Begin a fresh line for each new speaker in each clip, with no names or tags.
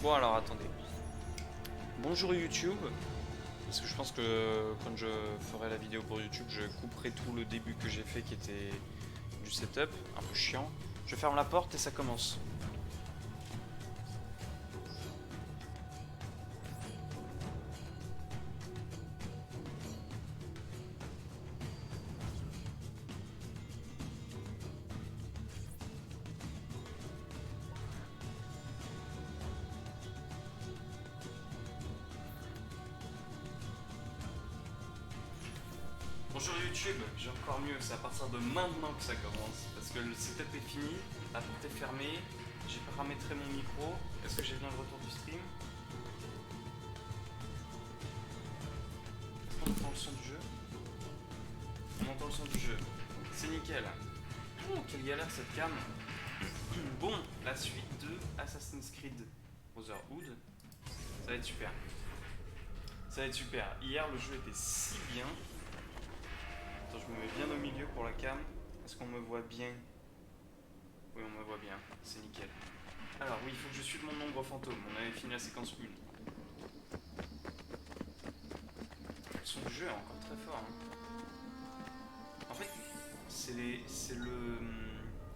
Bon alors attendez. Bonjour YouTube. Parce que je pense que quand je ferai la vidéo pour YouTube, je couperai tout le début que j'ai fait qui était du setup, un peu chiant. Je ferme la porte et ça commence. Bonjour YouTube, j'ai encore mieux, c'est à partir de maintenant que ça commence. Parce que le setup est fini, la porte est fermée, j'ai paramétré mon micro. Est-ce que j'ai bien le retour du stream? Est-ce qu'on entend le son du jeu? On entend le son du jeu, c'est nickel. Oh, quelle galère cette cam. Bon, la suite de Assassin's Creed Brotherhood, ça va être super. Ça va être super. Hier le jeu était si bien. Attends, je me mets bien au milieu pour la cam. Est-ce qu'on me voit bien? Oui, on me voit bien. C'est nickel. Alors, oui, il faut que je suive mon ombre fantôme. On avait fini la séquence 1. Le son du jeu est encore très fort. Hein. En fait, c'est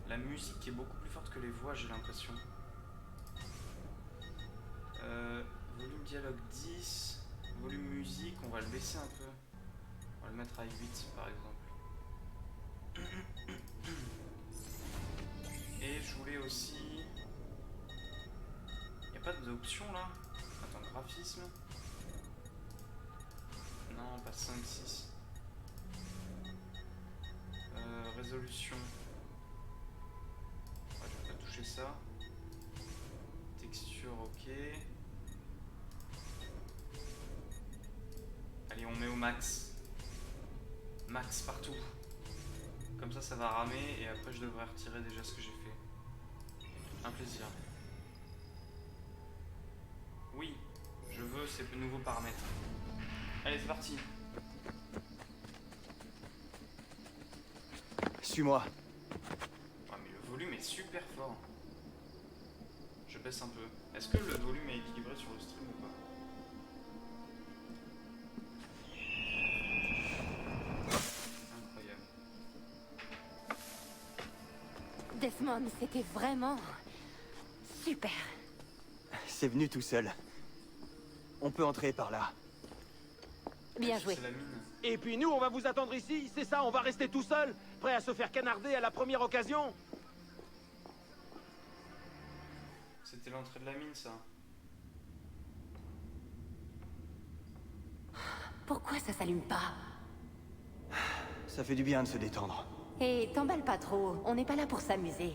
la musique qui est beaucoup plus forte que les voix, j'ai l'impression. Volume dialogue 10. Volume musique, on va le baisser un peu. On va le mettre à 8 par exemple. Et je voulais aussi... Il n'y a pas d'option là? Attends, graphisme. Non, pas 5, 6. Résolution. Ouais, je vais pas toucher ça. Texture, ok. Allez, on met au max. Max partout. Comme ça va ramer et après je devrais retirer déjà ce que j'ai fait. Un plaisir. Oui, je veux ces nouveaux paramètres. Allez, c'est parti.
Suis-moi.
Ah, mais le volume est super fort. Je baisse un peu. Est-ce que le volume est équilibré sur le stream ou pas? Incroyable.
Desmond, c'était vraiment super.
C'est venu tout seul. On peut entrer par là.
Bien joué.
C'est la mine.
Et puis nous, on va vous attendre ici, c'est ça, on va rester tout seul, prêt à se faire canarder à la première occasion.
C'était l'entrée de la mine, ça.
Pourquoi ça s'allume pas?
Ça fait du bien de se détendre.
Et t'emballe pas trop, on n'est pas là pour s'amuser.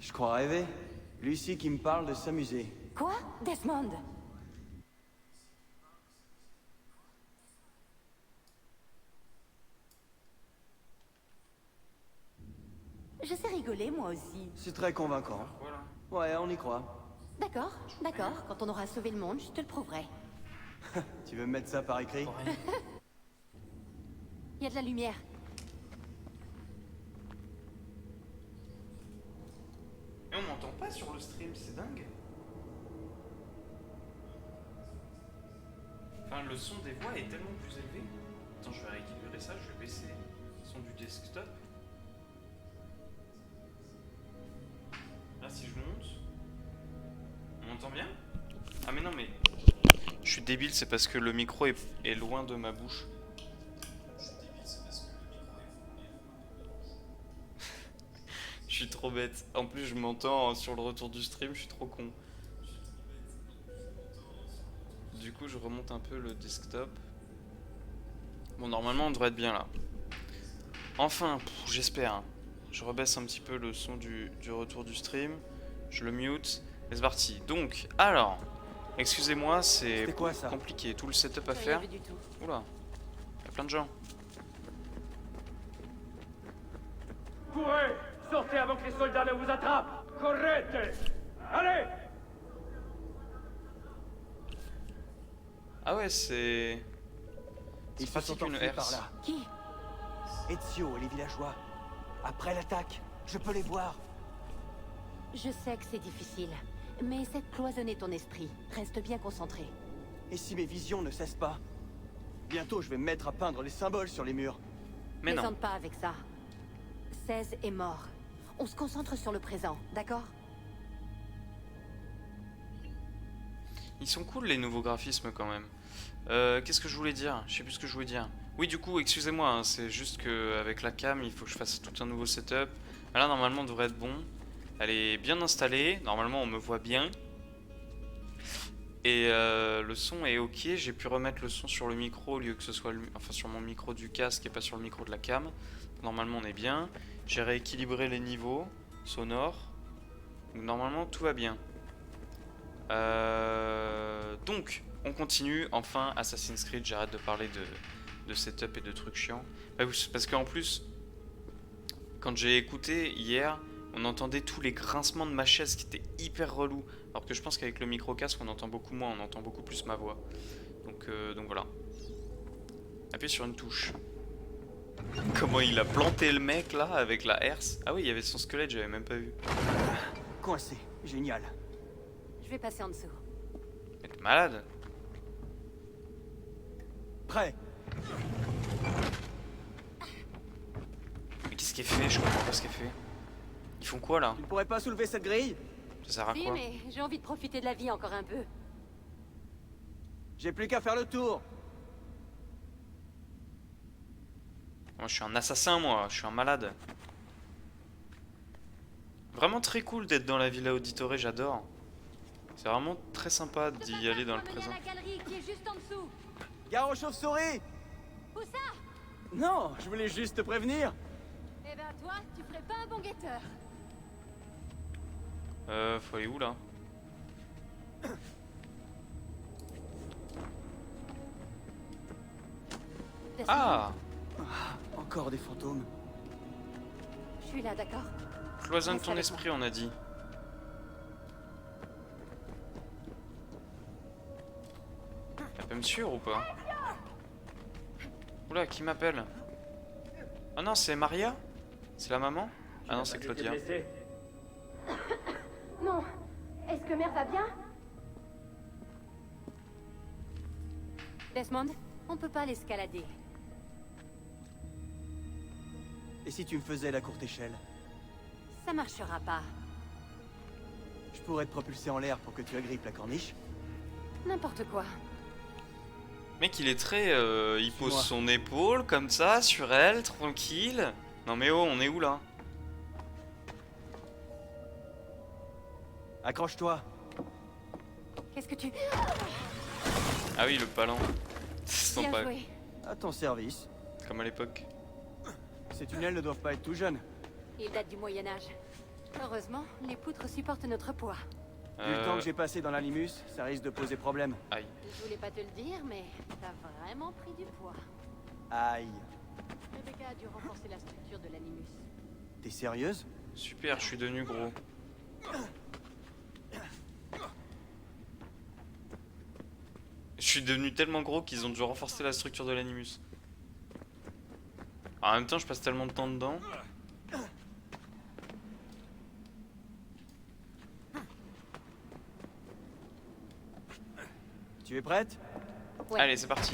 Je crois rêver. Lucie qui me parle de s'amuser.
Quoi? Desmond? Je sais rigoler, moi aussi.
C'est très convaincant.
Voilà.
Ouais, on y croit.
D'accord, d'accord. Quand on aura sauvé le monde, je te le prouverai.
Tu veux me mettre ça par écrit?
Pour rien.
Il y a de la lumière.
Et on m'entend pas sur le stream, c'est dingue. Enfin, le son des voix est tellement plus élevé. Attends, je vais rééquilibrer ça, je vais baisser le son du desktop. Là, si je monte... On m'entend bien? Ah mais non, mais... Je suis débile, c'est parce que le micro est loin de ma bouche. Je suis trop bête. En plus, je m'entends sur le retour du stream, je suis trop con. Du coup, je remonte un peu le desktop. Bon, normalement, on devrait être bien là. Enfin, j'espère. Hein. Je rebaisse un petit peu le son du retour du stream. Je le mute. Et c'est parti. Donc, alors, excusez-moi, c'est
C'était quoi, ça?
compliqué. Tout le setup à
J'ai
faire.
rien vu du tout.
Oula, il y a plein de gens.
Courez, sortez avant que les soldats ne vous attrapent. Correte. Allez.
Ah ouais, c'est...
Ils se sont
pratique une
enfuis par
herse.
là.
Qui?
Ezio et les villageois. Après l'attaque, je peux les voir.
Je sais que c'est difficile, Mais essaie de cloisonner ton esprit. Reste bien concentré.
Et si mes visions ne cessent pas? Bientôt, je vais me mettre à peindre les symboles sur les murs.
Mais non.
Plaisante pas avec ça. 16 est mort. On se concentre sur le présent, d'accord?
Ils sont cool les nouveaux graphismes quand même. Qu'est-ce que je voulais dire? Je sais plus ce que je voulais dire. Oui, du coup, excusez-moi, hein, c'est juste que avec la cam, il faut que je fasse tout un nouveau setup. Là, normalement, on devrait être bon. Elle est bien installée. Normalement, on me voit bien. Et le son est ok. J'ai pu remettre le son sur le micro au lieu que ce soit enfin sur mon micro du casque et pas sur le micro de la cam. Normalement, on est bien. J'ai rééquilibré les niveaux sonores. Donc, normalement, tout va bien. Donc, on continue. Enfin, Assassin's Creed. J'arrête de parler de setup et de trucs chiants. Parce qu'en plus, quand j'ai écouté hier, on entendait tous les grincements de ma chaise qui étaient hyper relous. Alors que je pense qu'avec le micro casque, on entend beaucoup moins, on entend beaucoup plus ma voix. Donc voilà. Appuyez sur une touche. Comment il a planté le mec là avec la herse. Ah oui, il y avait son squelette, j'avais même pas vu.
Coincé. Génial.
Je vais passer en dessous.
Mais t'es malade?
Prêt.
Mais qu'est-ce qu'il fait? Je comprends pas ce qu'il fait. Ils font quoi là?
Tu ne pourrais pas soulever cette grille?
Ça sert à
Si,
quoi?
mais j'ai envie de profiter de la vie encore un peu.
J'ai plus qu'à faire le tour.
Moi je suis un assassin, moi, je suis un malade. Vraiment très cool d'être dans la Villa Auditore, j'adore. C'est vraiment très sympa d'y aller dans le présent.
La galerie qui est juste en dessous.
Gare aux chauves-souris!
Où ça?
Non, je voulais juste te prévenir.
Eh ben toi, tu ferais pas un bon guetteur.
Faut aller où là? Ah!
Encore des fantômes.
Je suis là, d'accord?
Cloisonne
Reste
ton
avec
esprit, on a dit. Elle peut me suivre ou pas? Oula, qui m'appelle? Oh non, c'est Maria? C'est la maman? Ah non, c'est Claudia.
Non. Est-ce que mère va bien? Desmond, on peut pas l'escalader.
Et si tu me faisais la courte échelle?
Ça marchera pas.
Je pourrais te propulser en l'air pour que tu agrippes la corniche.
N'importe quoi.
Mec, il est très... il pose
Suis-moi.
son épaule comme ça sur elle, tranquille. Non mais oh, on est où là?
Accroche-toi.
Qu'est-ce que tu...
Ah oui, le palan. C'est
Bien
sympa,
joué.
À ton service.
comme à l'époque.
Ces tunnels ne doivent pas être tout jeunes.
Il date du Moyen-Âge. Heureusement, les poutres supportent notre poids.
Vu le temps que j'ai passé dans l'animus, ça risque de poser problème.
Aïe.
Je voulais pas te le dire, mais t'as vraiment pris du poids.
Aïe.
Rebecca a dû renforcer la structure de l'animus.
T'es sérieuse?
Super, je suis devenu gros. Je suis devenu tellement gros qu'ils ont dû renforcer la structure de l'animus. En même temps, je passe tellement de temps dedans.
Tu es prête?
Ouais.
Allez, c'est parti.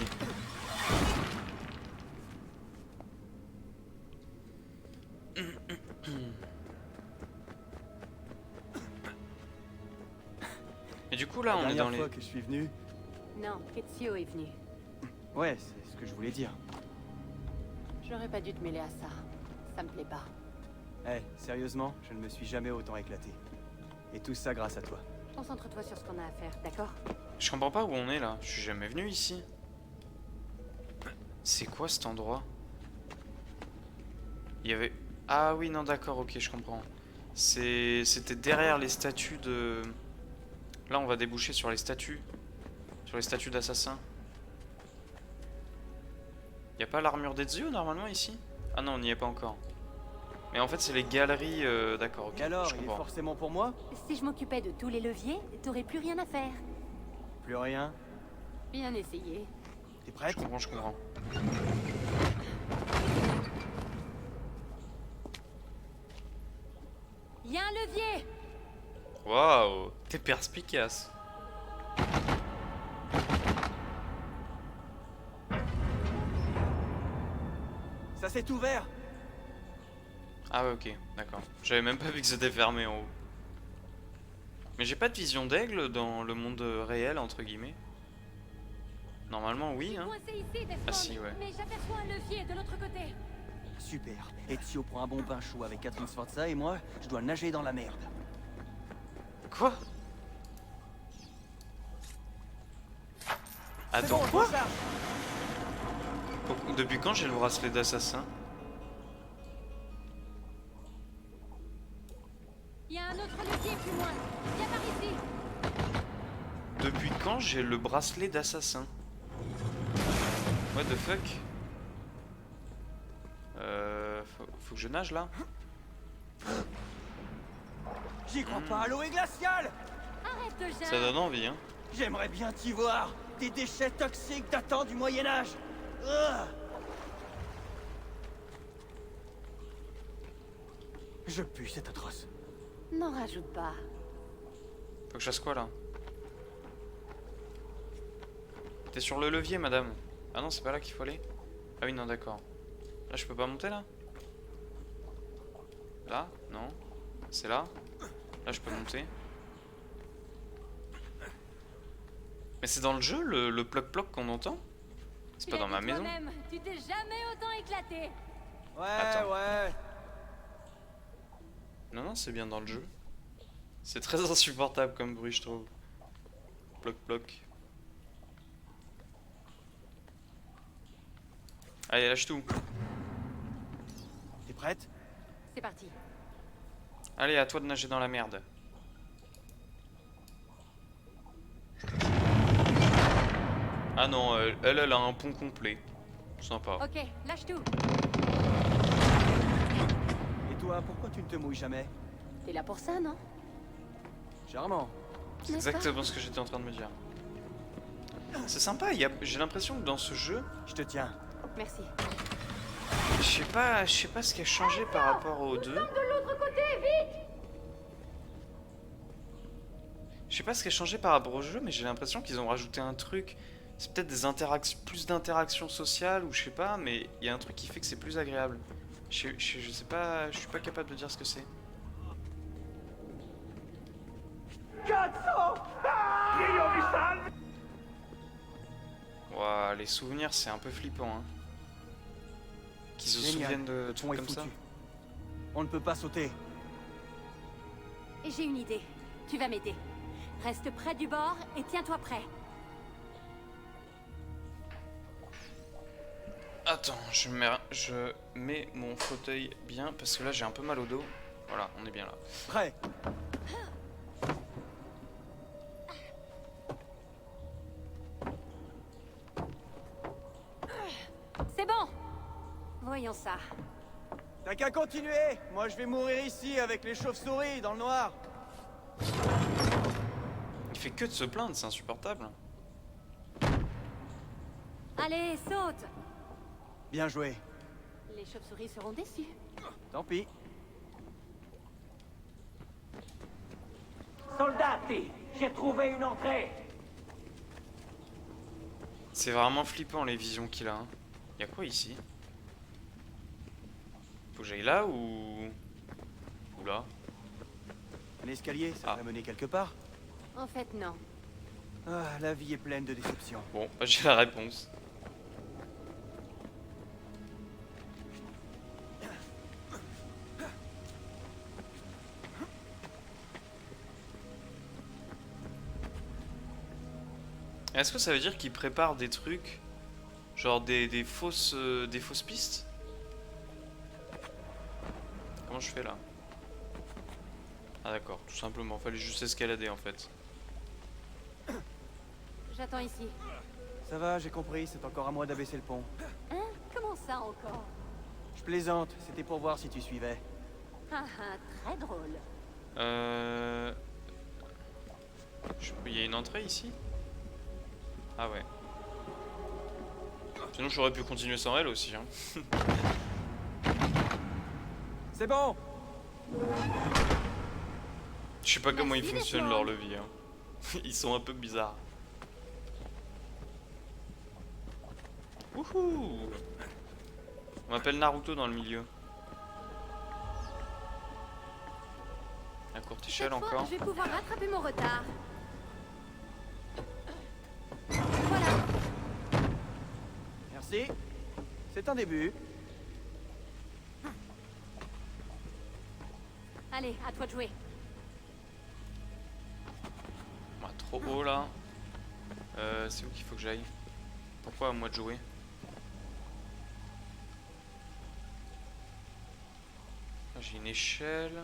Et du coup, là,
La
on est
dernière
dans les...
fois que je suis venu...
Non, Ezio est venu.
Ouais, c'est ce que je voulais dire.
J'aurais pas dû te mêler à ça. Ça me plaît pas.
Eh, sérieusement, je ne me suis jamais autant éclaté. Et tout ça grâce à toi.
Concentre-toi sur ce qu'on a à faire, d'accord?
Je comprends pas où on est, là. Je suis jamais venu ici. C'est quoi cet endroit? Il y avait... Ah oui, non, d'accord, ok, je comprends. C'était derrière les statues de... Là, on va déboucher sur les statues. Sur les statues d'assassins. Y a pas l'armure d'Ezio, normalement, ici? Ah non, on n'y est pas encore. Mais en fait, c'est les galeries... D'accord, ok,
Et alors,
je
il est
comprends.
forcément pour moi?
Si je m'occupais de tous les leviers, t'aurais plus rien à faire.
Plus rien?
Bien essayé.
T'es prête?
Je comprends, je comprends.
Y a un levier!
Waouh, t'es perspicace.
Ça s'est ouvert.
Ah ouais, ok, d'accord. J'avais même pas vu que c'était fermé en haut. Mais j'ai pas de vision d'aigle dans le monde réel, entre guillemets. Normalement, oui, hein.
Coincé ici, Desmond,
Ah si, ouais.
mais j'aperçois un levier de l'autre côté.
Super. Ezio prend un bon bain chaud avec Catherine Sforza et moi, je dois nager dans la merde.
Quoi?
C'est
Attends,
bon,
quoi?
ça.
Depuis quand j'ai le bracelet d'assassin?
Il y a un autre levier plus loin. Viens par ici.
Depuis quand j'ai le bracelet d'assassin? What the fuck? Faut que je nage là?
J'y crois pas à l'eau et glaciale.
Arrête de
Ça
geindre.
donne envie, hein?
J'aimerais bien t'y voir. Des déchets toxiques datant du Moyen-Âge. Je pue, c'est atroce.
N'en rajoute pas.
Faut que je fasse quoi là? T'es sur le levier, madame. Ah non, c'est pas là qu'il faut aller. Ah oui, non, d'accord. Là, je peux pas monter là? Là? Non. C'est là? Là, je peux monter. Mais c'est dans le jeu, le ploc-ploc qu'on entend? C'est pas dans ma maison?
Toi-même, tu t'es jamais autant éclaté.
Ouais,
Attends.
ouais.
Non, non, c'est bien dans le jeu. C'est très insupportable comme bruit, je trouve. Ploc-ploc. Allez, lâche tout.
T'es prête?
C'est parti.
Allez, à toi de nager dans la merde. Ah non, elle a un pont complet. Sympa.
Ok, lâche tout.
Et toi, pourquoi tu ne te mouilles jamais?
T'es là pour ça, non?
Charmant.
C'est
N'est-ce pas?
exactement ce que j'étais en train de me dire. C'est sympa, j'ai l'impression que dans ce jeu,
Je te tiens.
Merci.
je sais pas ce qui a changé par rapport aux deux.
De l'autre côté, vite!
Je sais pas ce qui a changé par rapport au jeu, mais j'ai l'impression qu'ils ont rajouté un truc. C'est peut-être des interactions, plus d'interactions sociales ou je sais pas, mais il y a un truc qui fait que c'est plus agréable. Je sais pas, je suis pas capable de dire ce que c'est. Ouah, les souvenirs, c'est un peu flippant, hein. Qu'ils se
Génial.
souviennent de
Le pont
trucs
est
comme ça.
foutu. On ne peut pas sauter.
Et j'ai une idée. Tu vas m'aider. Reste près du bord et tiens-toi prêt.
Attends, je mets mon fauteuil bien parce que là j'ai un peu mal au dos. Voilà, on est bien là.
Prêt.
C'est bon. Voyons ça.
T'as qu'à continuer. Moi, je vais mourir ici avec les chauves-souris dans le noir.
Il fait que de se plaindre, c'est insupportable.
Allez, saute.
Bien joué.
Les chauves-souris seront déçus.
Tant pis.
Soldati, j'ai trouvé une entrée.
C'est vraiment flippant les visions qu'il a. Hein. Y'a quoi ici? Faut que j'aille là ou là?
Un escalier, ça
Ah.
devrait mener quelque part.
En fait, non.
Ah, la vie est pleine de déceptions.
Bon, bah, j'ai la réponse. Est-ce que ça veut dire qu'il prépare des trucs, genre des fausses pistes? Comment je fais là? Ah d'accord, tout simplement, fallait juste escalader en fait.
J'attends ici.
Ça va, j'ai compris, c'est encore à moi d'abaisser le pont.
Hein? Comment ça encore?
Je plaisante, c'était pour voir si tu suivais.
Ah ah, très drôle.
Il y a une entrée ici? Ah ouais. Sinon j'aurais pu continuer sans elle aussi. Hein.
C'est bon.
Je sais pas comment ils
Merci,
fonctionnent
Desmond.
leurs leviers. Hein. Ils sont un peu bizarres. Wouhou! On m'appelle Naruto dans le milieu. La courte échelle
Cette fois,
encore.
je vais pouvoir rattraper mon retard. Voilà.
Merci. C'est un début.
Allez, à toi de jouer.
Ah, trop haut là. C'est où qu'il faut que j'aille? Pourquoi à moi de jouer? Ah, j'ai une échelle.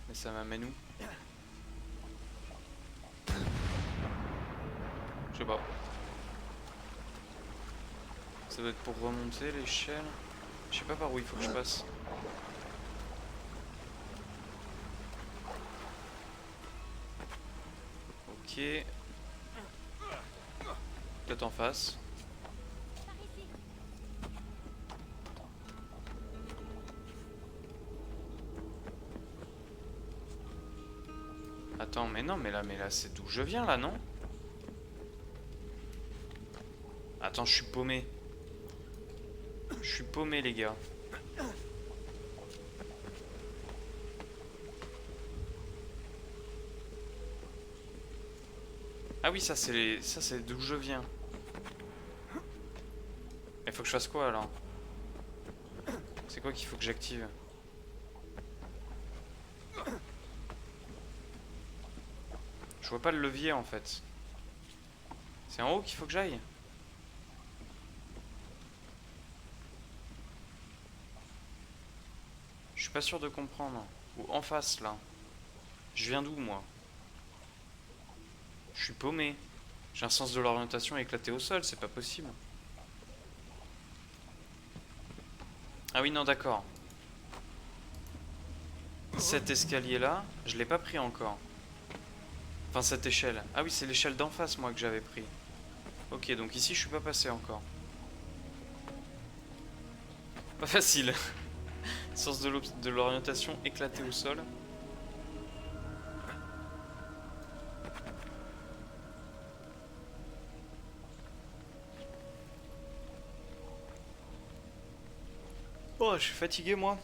Mais ça m'amène où? Je sais pas. Ça doit être pour remonter l'échelle. Je sais pas par où il faut que je passe. Ok. Peut-être en face.
Par ici.
Attends, mais non, mais là c'est d'où je viens là, non? Attends, je suis paumé. Je suis paumé, les gars. Ah oui, ça c'est d'où je viens. Il faut que je fasse quoi alors? C'est quoi qu'il faut que j'active? Je vois pas le levier en fait. C'est en haut qu'il faut que j'aille? Je suis pas sûr de comprendre. Ou en face là. Je viens d'où moi? Je suis paumé. J'ai un sens de l'orientation éclaté au sol, c'est pas possible. Ah oui, non, d'accord. Cet escalier là, je l'ai pas pris encore. Enfin, cette échelle. Ah oui, c'est l'échelle d'en face, moi, que j'avais pris. Ok, donc ici, je suis pas passé encore. Pas facile. Sens de l'orientation éclaté au sol. Oh, je suis fatigué, moi.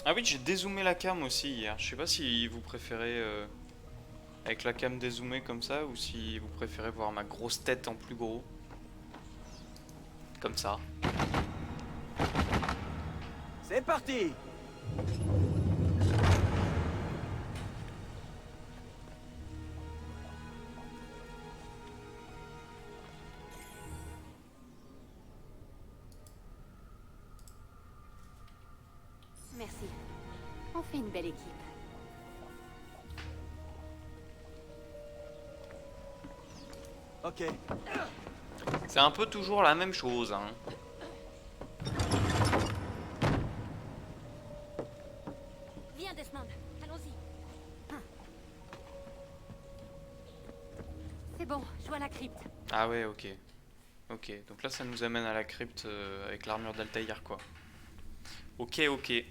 Ah oui, j'ai dézoomé la cam aussi hier. Je sais pas si vous préférez avec la cam dézoomée comme ça ou si vous préférez voir ma grosse tête en plus gros. Comme ça.
C'est parti.
Merci. On fait une belle équipe.
Ok.
C'est un peu toujours la même chose, hein.
Viens, Desmond. Allons-y. C'est bon, je vois la crypte.
Ah ouais, ok. Ok, donc là ça nous amène à la crypte avec l'armure d'Altaïr, quoi. Ok, ok.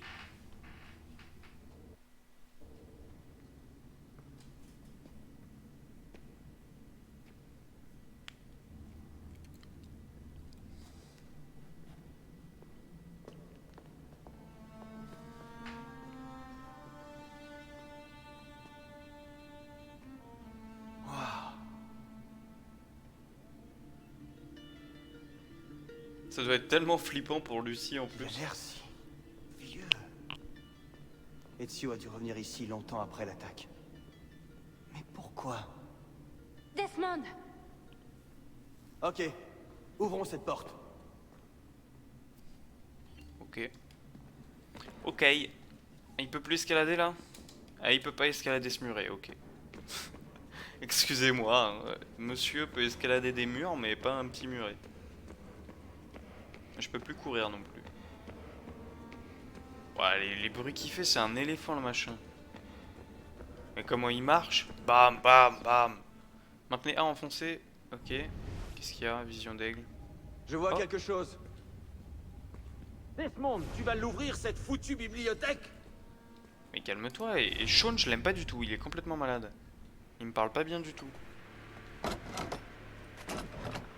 Ça doit être tellement flippant pour Lucie en
Il a
plus.
l'air si vieux. Ezio a dû revenir ici longtemps après l'attaque. Mais pourquoi?
Desmond!
Ok. Ouvrons cette porte.
Ok. Ok. Il peut plus escalader là? Ah, il peut pas escalader ce muret, ok. Excusez-moi, hein, monsieur peut escalader des murs, mais pas un petit muret. Je peux plus courir non plus. Ouais, les bruits qu'il fait, c'est un éléphant le machin. Mais comment il marche? Bam, bam, bam. Maintenez A enfoncé. Ok. Qu'est-ce qu'il y a? Vision d'aigle.
Je vois
Oh.
quelque chose.
Desmond, tu vas l'ouvrir, cette foutue bibliothèque?
Mais calme-toi, et Sean, je l'aime pas du tout, il est complètement malade. Il me parle pas bien du tout.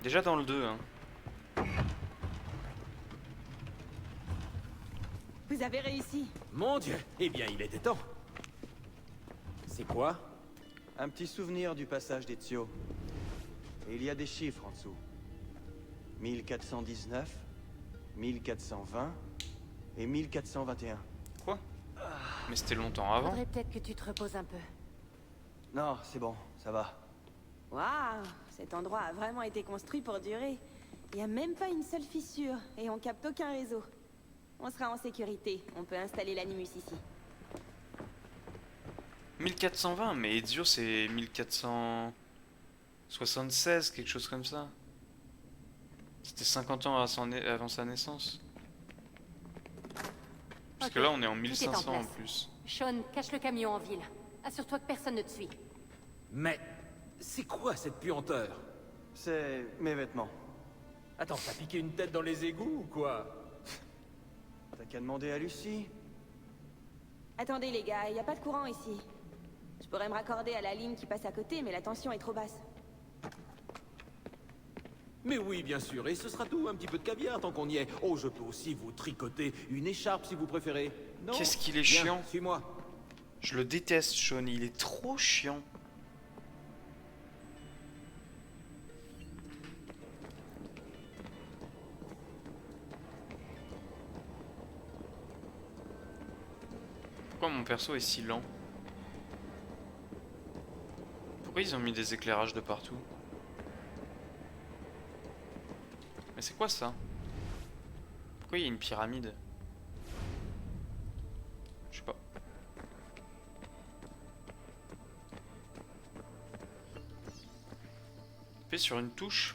Déjà dans le 2, hein.
Vous avez réussi.
Mon Dieu, eh bien, il était temps. C'est quoi?
Un petit souvenir du passage d'Ezio. Et il y a des chiffres en dessous. 1419, 1420 et 1421.
Quoi? Mais c'était longtemps avant.
Faudrait peut-être que tu te reposes un peu.
Non, c'est bon, ça va.
Waouh, cet endroit a vraiment été construit pour durer. Il n'y a même pas une seule fissure et on capte aucun réseau. On sera en sécurité, on peut installer l'animus ici.
1420, mais Ezio c'est 1476, quelque chose comme ça. C'était 50 ans avant sa naissance. Parce que
Ok,
là on est en
tout est en
1500 en
place.
plus.
Sean, cache le camion en ville. Assure-toi que personne ne te suit.
Mais c'est quoi cette puanteur?
C'est mes vêtements.
Attends, t'as piqué une tête dans les égouts ou quoi?
T'as qu'à demander à Lucie.
Attendez les gars, il n'y a pas de courant ici. Je pourrais me raccorder à la ligne qui passe à côté, mais la tension est trop basse.
Mais oui, bien sûr, et ce sera tout, un petit peu de caviar tant qu'on y est. Oh, je peux aussi vous tricoter une écharpe si vous préférez. Non?
Qu'est-ce qu'il est
Viens,
chiant.
suis-moi.
Je le déteste, Sean, il est trop chiant. Pourquoi mon perso est si lent? Pourquoi ils ont mis des éclairages de partout? Mais c'est quoi ça? Pourquoi il y a une pyramide? Je sais pas. Appuie sur une touche.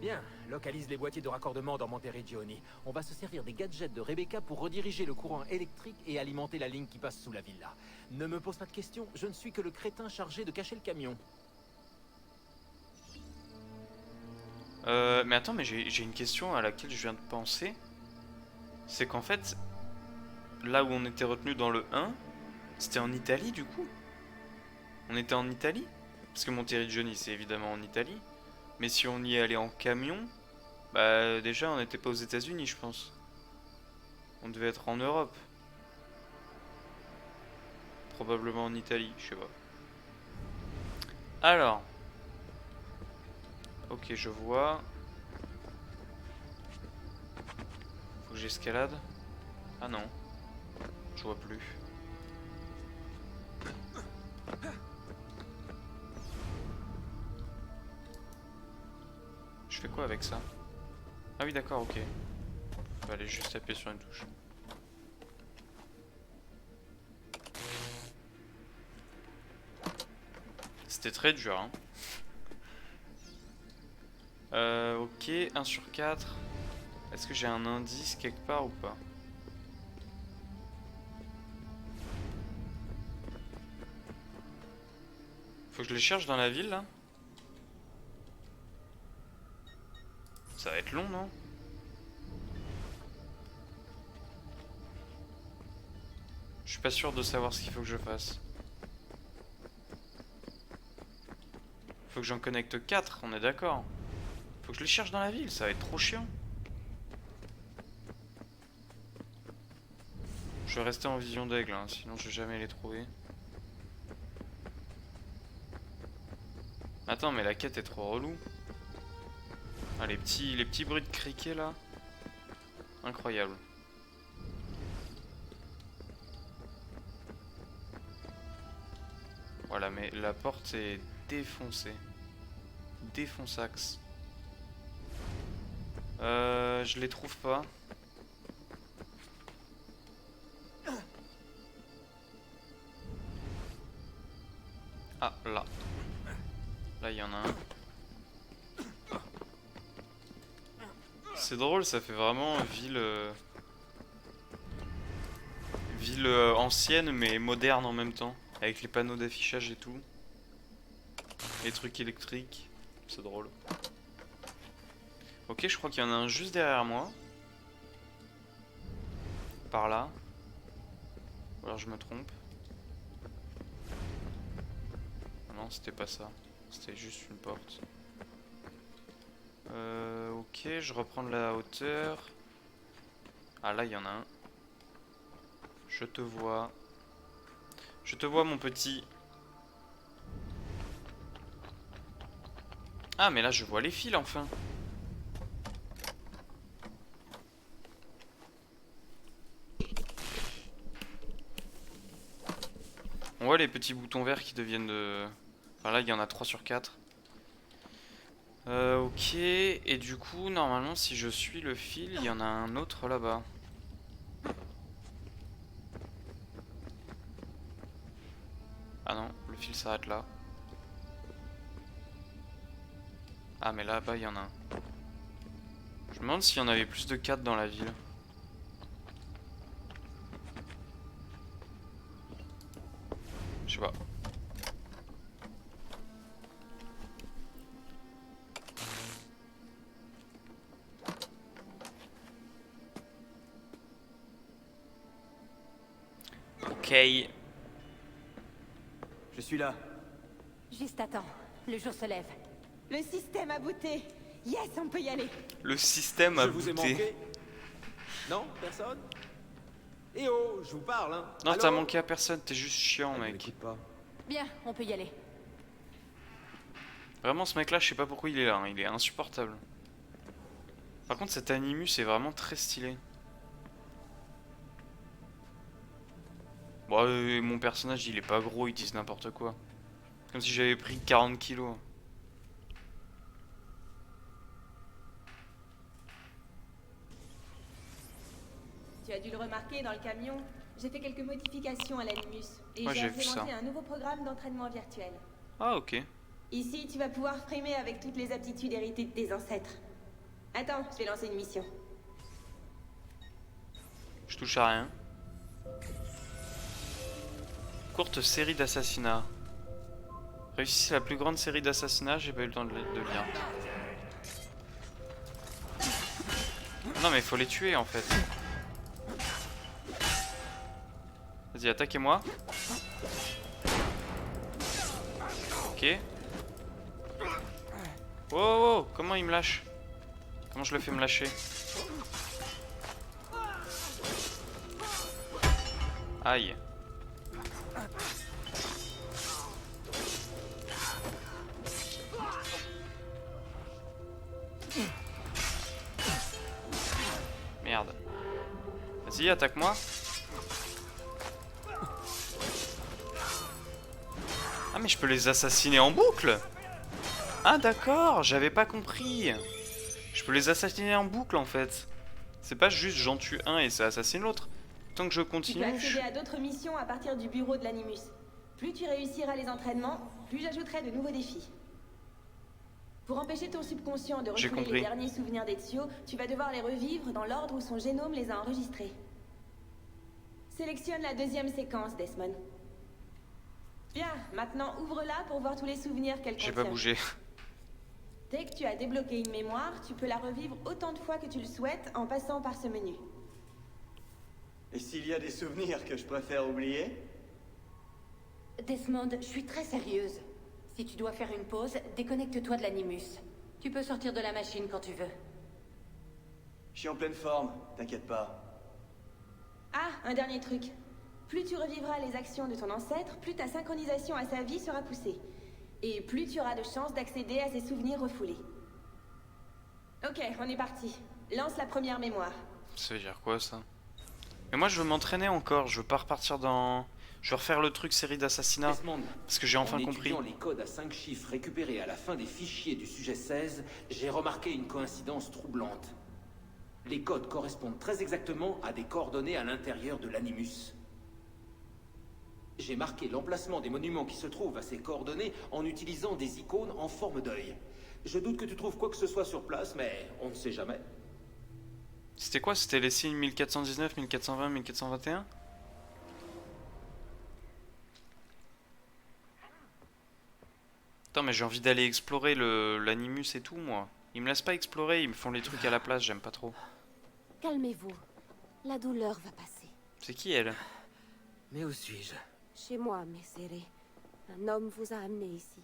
Bien, localise les boîtiers de raccordement dans Monteriggioni. On va se servir des gadgets de Rebecca pour rediriger le courant électrique et alimenter la ligne qui passe sous la villa. Ne me pose pas de questions, je ne suis que le crétin chargé de cacher le camion.
Mais attends, mais j'ai une question à laquelle je viens de penser. C'est qu'en fait, là où on était retenu dans le 1, c'était en Italie du coup. On était en Italie. Parce que Monteriggioni c'est évidemment en Italie. Mais si on y est allé en camion, bah déjà on n'était pas aux États-Unis, je pense. On devait être en Europe. Probablement en Italie, je sais pas. Alors. Ok, je vois. Faut que j'escalade. Ah non. Je vois plus. Je fais quoi avec ça? Ah oui d'accord, ok. Faut aller juste appuyer sur une touche. C'était très dur hein. Ok, 1 sur 4. Est-ce que j'ai un indice quelque part ou pas? Faut que je les cherche dans la ville là? Ça va être long, non? Je suis pas sûr de savoir ce qu'il faut que je fasse. Faut que j'en connecte 4, on est d'accord. Faut que je les cherche dans la ville, ça va être trop chiant. Je vais rester en vision d'aigle, hein, sinon je vais jamais les trouver. Attends, mais la quête est trop relou. Ah, les petits bruits de criquet là. Incroyable. Voilà, mais la porte est défoncée. Défonçaxe. Je les trouve pas. Ah, là. Là, il y en a un. C'est drôle, ça fait vraiment ville ancienne mais moderne en même temps, avec les panneaux d'affichage et tout, les trucs électriques, c'est drôle. Ok, je crois qu'il y en a un juste derrière moi. par là. Ou alors je me trompe. Non, c'était pas ça. C'était juste une porte. Ok, je reprends de la hauteur. Ah là, il y en a un. Je te vois. Je te vois, mon petit. Ah, mais là, je vois les fils, enfin. On voit les petits boutons verts qui deviennent de... Enfin, là, il y en a 3 sur 4. Ok, et du coup, normalement, si je suis le fil, il y en a un autre là-bas. Ah non, le fil s'arrête là. Ah, mais là-bas, il y en a un. Je me demande s'il y en avait plus de 4 dans la ville. Je sais pas. Ok.
Je suis là.
Juste attends, le jour se lève.
Le système a booté. Yes, on peut y aller.
Le système a
Je vous ai
booté.
manqué? Non, personne? Eh oh, je vous parle, hein.
Non,
Allô?
t'as manqué à personne, t'es juste chiant,
Ah, il
mec.
m'écoute pas.
Bien, on peut y aller.
Vraiment, ce mec-là, je sais pas pourquoi il est là, hein, il est insupportable. Par contre, cet Animus est vraiment très stylé. Bon, mon personnage, il est pas gros, il dit n'importe quoi. Comme si j'avais pris 40 kilos.
Tu as dû le remarquer dans le camion. J'ai fait quelques modifications à l'Animus. Et
Ouais,
j'ai
j'ai vu ça.
implémenté un nouveau programme d'entraînement virtuel.
Ah, ok.
Ici, tu vas pouvoir framer avec toutes les aptitudes héritées de tes ancêtres. Attends, je vais lancer une mission.
Je touche à rien. Courte série d'assassinats. Réussissez la plus grande série d'assassinats, j'ai pas eu le temps de lire. Non mais il faut les tuer en fait. Vas-y, attaquez-moi. Ok. Oh, oh, oh, comment il me lâche? Comment je le fais me lâcher? Aïe. Merde. Vas-y, attaque-moi. Ah mais je peux les assassiner en boucle. Ah d'accord, j'avais pas compris. Je peux les assassiner en boucle en fait. C'est pas juste j'en tue un et ça assassine l'autre. Tant que je
Tu peux
continue...
accéder à d'autres missions à partir du bureau de l'Animus. Plus tu réussiras les entraînements, plus j'ajouterai de nouveaux défis. Pour empêcher ton subconscient de
J'ai
retrouver
compris.
les derniers souvenirs d'Ezio, tu vas devoir les revivre dans l'ordre où son génome les a enregistrés. Sélectionne la deuxième séquence, Desmond. Bien, maintenant ouvre-la pour voir tous les souvenirs qu'elle
J'ai
contient.
pas bougé.
Dès que tu as débloqué une mémoire, tu peux la revivre autant de fois que tu le souhaites en passant par ce menu.
Et s'il y a des souvenirs que je préfère oublier?
Desmond, je suis très sérieuse. Si tu dois faire une pause, déconnecte-toi de l'Animus. Tu peux sortir de la machine quand tu veux.
Je suis en pleine forme, t'inquiète pas.
Ah, un dernier truc. Plus tu revivras les actions de ton ancêtre, plus ta synchronisation à sa vie sera poussée. Et plus tu auras de chances d'accéder à ses souvenirs refoulés. Ok, on est parti. Lance la première mémoire.
Ça veut dire quoi ça? Mais moi je veux m'entraîner encore, je veux pas repartir dans... Je veux refaire le truc série d'assassinats.
Desmond,
Parce que j'ai enfin
en
compris.
étudiant les codes à 5 chiffres récupérés à la fin des fichiers du sujet 16, j'ai remarqué une coïncidence troublante. Les codes correspondent très exactement à des coordonnées à l'intérieur de l'Animus. J'ai marqué l'emplacement des monuments qui se trouvent à ces coordonnées en utilisant des icônes en forme d'œil. Je doute que tu trouves quoi que ce soit sur place, mais on ne sait jamais.
C'était quoi? C'était les signes 1419, 1420, 1421? Attends, mais j'ai envie d'aller explorer l'Animus et tout, moi. Ils me laissent pas explorer, ils me font les trucs à la place, j'aime pas trop.
Calmez-vous. La douleur va passer.
C'est qui elle?
Mais où suis-je?
Chez moi, Messere. Un homme vous a amené ici.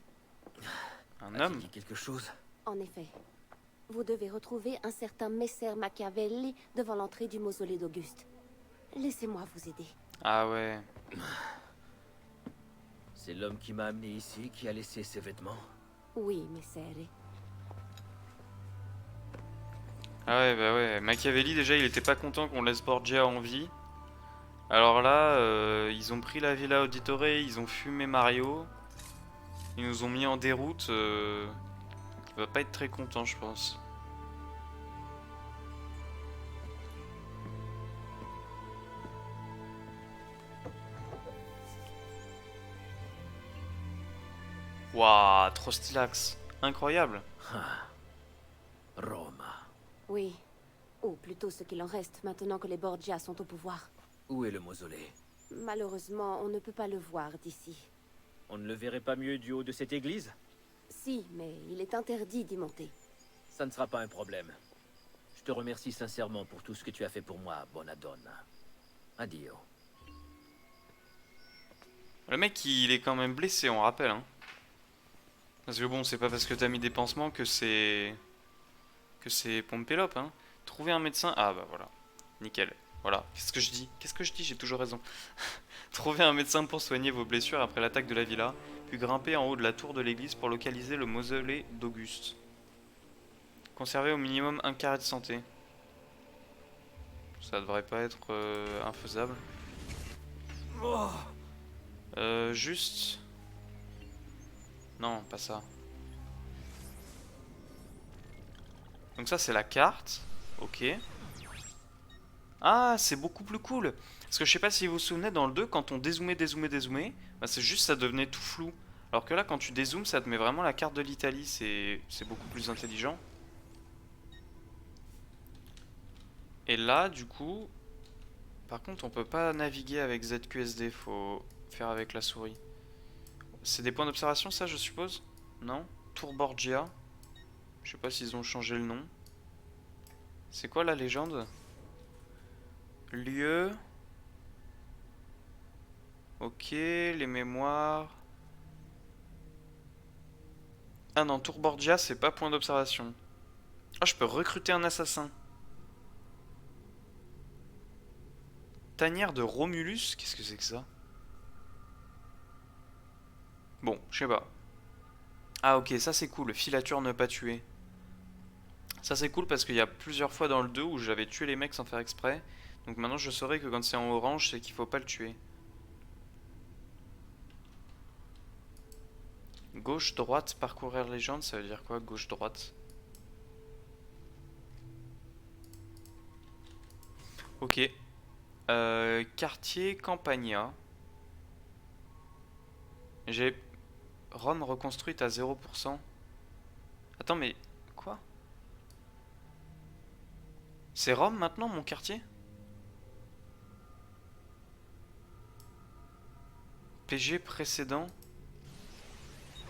Un
A-t-il
homme?
dit quelque chose?
En effet. Vous devez retrouver un certain Messer Machiavelli devant l'entrée du mausolée d'Auguste. Laissez-moi vous aider.
Ah ouais.
C'est l'homme qui m'a amené ici qui a laissé ses vêtements.
Oui, Messere.
Ah ouais, bah ouais. Machiavelli, déjà, il était pas content qu'on laisse Borgia en vie. Alors là, ils ont pris la Villa Auditore, ils ont fumé Mario. Ils nous ont mis en déroute. Il va pas être très content, je pense. Waouh, trop stylax. Incroyable.
Roma.
Oui. Ou plutôt ce qu'il en reste maintenant que les Borgia sont au pouvoir.
Où est le mausolée?
Malheureusement, on ne peut pas le voir d'ici.
On ne le verrait pas mieux du haut de cette église?
Si, mais il est interdit d'y monter.
Ça ne sera pas un problème. Je te remercie sincèrement pour tout ce que tu as fait pour moi, Bonadonna. Addio.
Le mec, il est quand même blessé, on rappelle. Hein. Parce que bon, c'est pas parce que t'as mis des pansements que c'est... Pompélope, hein. Trouver un médecin... Ah bah voilà. Nickel. Voilà. Qu'est-ce que je dis? Qu'est-ce que je dis? J'ai toujours raison. Trouver un médecin pour soigner vos blessures après l'attaque de la villa, puis grimper en haut de la tour de l'église pour localiser le mausolée d'Auguste. Conserver au minimum un carré de santé. Ça devrait pas être infaisable. Juste... Non, pas ça. Donc ça c'est la carte. Ok. Ah, c'est beaucoup plus cool. Parce que je sais pas si vous vous souvenez, dans le 2, quand on dézoomait, bah c'est juste ça devenait tout flou. Alors que là, quand tu dézoomes, ça te met vraiment la carte de l'Italie. C'est beaucoup plus intelligent. Et là, du coup... Par contre, on peut pas naviguer avec ZQSD. Faut faire avec la souris. C'est des points d'observation, ça, je suppose? Non? Tour Borgia. Je sais pas s'ils ont changé le nom. C'est quoi la légende? Lieu. Ok, les mémoires. Ah non, Tour Borgia, c'est pas point d'observation. Ah, je peux recruter un assassin. Tanière de Romulus? Qu'est-ce que c'est que ça? Bon, je sais pas. Ah ok, ça c'est cool. Filature ne pas tuer. Ça c'est cool parce qu'il y a plusieurs fois dans le 2 où j'avais tué les mecs sans faire exprès. Donc maintenant je saurais que quand c'est en orange, c'est qu'il faut pas le tuer. Gauche, droite, parcourir légende, ça veut dire quoi, gauche, droite? Ok. Quartier Campagna. J'ai Rome reconstruite à 0%. Attends, mais... Quoi? C'est Rome maintenant, mon quartier? PG précédent?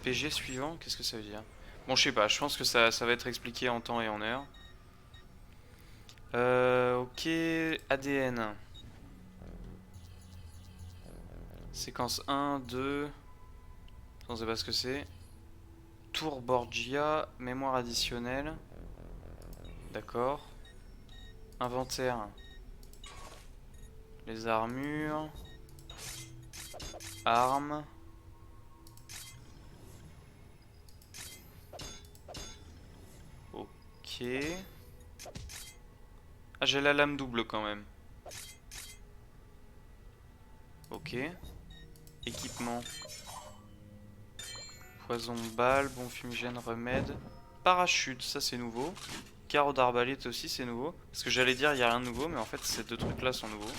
PG suivant? Qu'est-ce que ça veut dire? Bon, je sais pas, je pense que ça va être expliqué en temps et en heure. Ok, ADN. Séquence 1, 2... Je ne sais pas ce que c'est. Tour Borgia, mémoire additionnelle. D'accord. Inventaire. Les armures. Armes. Ok. Ah, j'ai la lame double quand même. Ok. Équipement. Poison balle, bon fumigène, remède. Parachute, ça c'est nouveau. Carreau d'arbalète aussi c'est nouveau. Parce que j'allais dire il n'y a rien de nouveau, mais en fait ces deux trucs là sont nouveaux.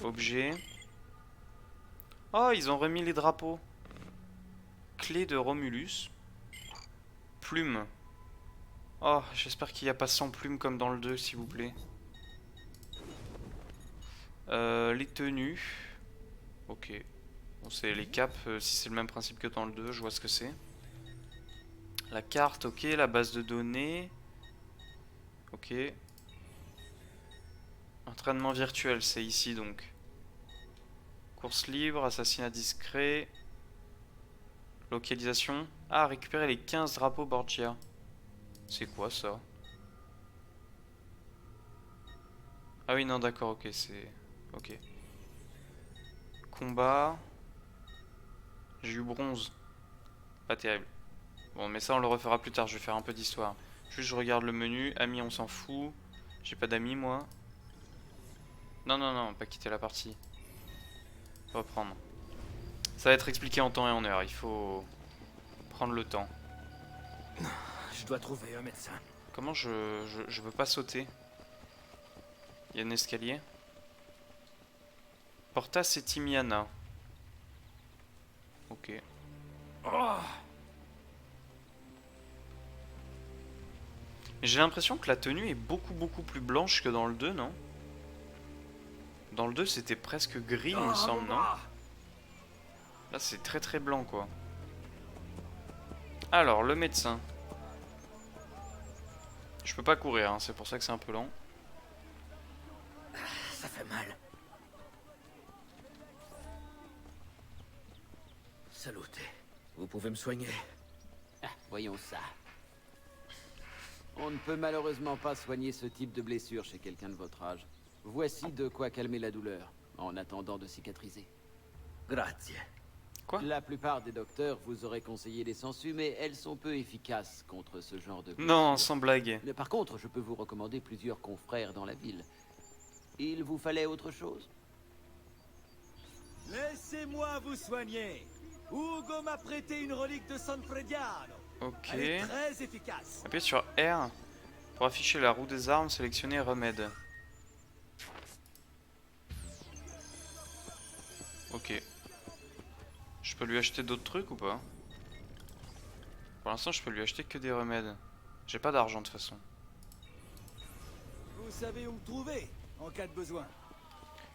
Objet. Oh, ils ont remis les drapeaux. Clé de Romulus. Plume. Oh, j'espère qu'il n'y a pas 100 plumes comme dans le 2, s'il vous plaît. Les tenues. Ok. Bon, c'est les capes, si c'est le même principe que dans le 2, je vois ce que c'est. La carte, ok. La base de données. Ok. Un Entraînement virtuel, c'est ici donc. Course libre, assassinat discret. Localisation. Ah, récupérer les 15 drapeaux Borgia. C'est quoi ça? Ah oui, non, d'accord, ok, c'est... Ok. Combat. J'ai eu bronze. Pas terrible. Bon, mais ça, on le refera plus tard, je vais faire un peu d'histoire. Juste, je regarde le menu. Amis, on s'en fout. J'ai pas d'amis, moi. Non, non, non, pas quitter la partie. Reprendre. Ça va être expliqué en temps et en heure, il faut prendre le temps.
Je dois trouver un médecin.
Comment je veux pas sauter? Il y a un escalier. Porta Setimiana. Ok.
Oh,
J'ai l'impression que la tenue est beaucoup plus blanche que dans le 2, non? Dans le 2, c'était presque gris, il me semble, non? Là, c'est très blanc, quoi. Alors, le médecin. Je peux pas courir, hein, c'est pour ça que c'est un peu lent.
ça fait mal. Salute. Vous pouvez me soigner.
Ah, voyons ça. On ne peut malheureusement pas soigner ce type de blessure chez quelqu'un de votre âge. Voici de quoi calmer la douleur, en attendant de cicatriser.
Grazie.
Quoi?
La plupart des docteurs vous auraient conseillé les sangsues, mais elles sont peu efficaces contre ce genre de blessure.
Non, sans blague.
Mais par contre, je peux vous recommander plusieurs confrères dans la ville. Il vous fallait autre chose?
Laissez-moi vous soigner. Hugo m'a prêté une relique de San Frediano.
Ok.
Elle est très efficace.
Appuyez sur R pour afficher la roue des armes, sélectionnez remède. Ok. Je peux lui acheter d'autres trucs ou pas? Pour l'instant, je peux lui acheter que des remèdes. J'ai pas d'argent de toute façon.
Vous savez où me trouver en cas de besoin.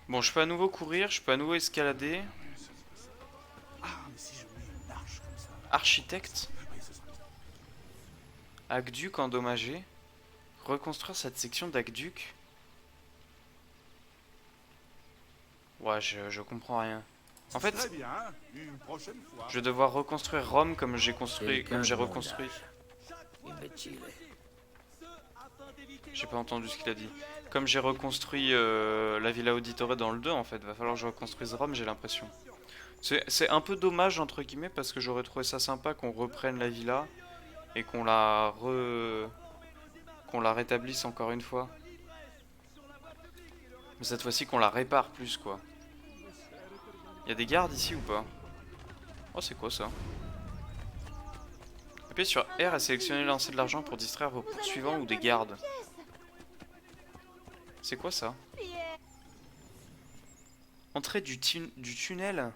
Bon, je peux à nouveau courir, je peux à nouveau escalader.
Ah, mais si je mets une arche comme ça.
Architecte.
Oui, ce sera...
Aqueduc endommagé. Reconstruire cette section d'aqueduc. Ouais, je comprends rien. En fait,
Très bien, une prochaine fois.
je vais devoir reconstruire Rome comme j'ai construit, comme j'ai
Quelqu'un de mon
reconstruit.
Imbécile.
J'ai pas entendu ce qu'il a dit. Comme j'ai reconstruit la Villa Auditore dans le 2, en fait, va falloir que je reconstruise Rome, j'ai l'impression. C'est un peu dommage, entre guillemets, parce que j'aurais trouvé ça sympa qu'on reprenne la villa et qu'on la rétablisse encore une fois. Mais cette fois-ci qu'on la répare plus, quoi. Il y a des gardes ici ou pas? Oh, c'est quoi ça? Appuyez sur R et sélectionnez lancer de l'argent pour distraire vos poursuivants ou des gardes. C'est quoi ça? Entrée du tunnel.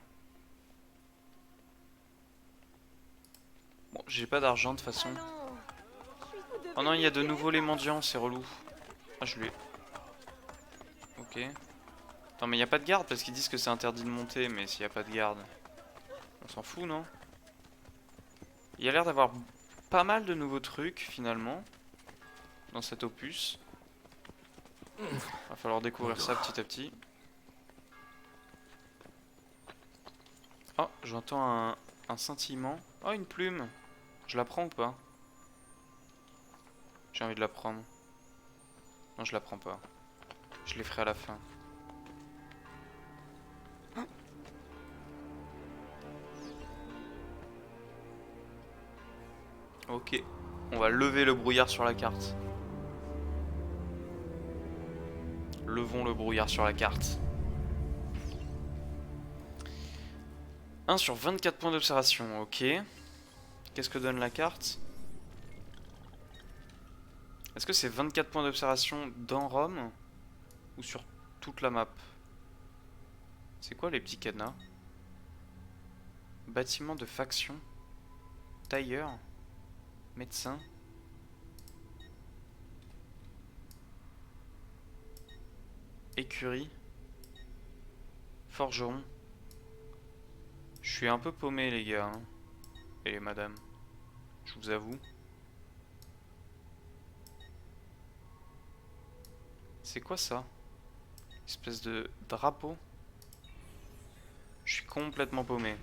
Bon, j'ai pas d'argent de toute façon. Oh non, il y a de nouveau les mendiants, c'est relou. Ah, je l'ai. Ok. Attends, mais il n'y a pas de garde parce qu'ils disent que c'est interdit de monter, mais s'il n'y a pas de garde, on s'en fout, non? Il y a l'air d'avoir pas mal de nouveaux trucs, finalement, dans cet opus. Va falloir découvrir ça petit à petit. Oh, j'entends un scintillement. Oh, une plume. Je la prends ou pas? J'ai envie de la prendre. Non, je la prends pas. Je les ferai à la fin. Ok. On va lever le brouillard sur la carte. Levons le brouillard sur la carte. 1 sur 24 points d'observation, ok. Qu'est-ce que donne la carte? Est-ce que c'est 24 points d'observation dans Rome? Ou sur toute la map? C'est quoi les petits cadenas? Bâtiment de faction. Tailleur. Médecin. Écurie. Forgeron. Je suis un peu paumé les gars. Hein. Et madame. Je vous avoue. C'est quoi ça? Espèce de drapeau. Je suis complètement paumé.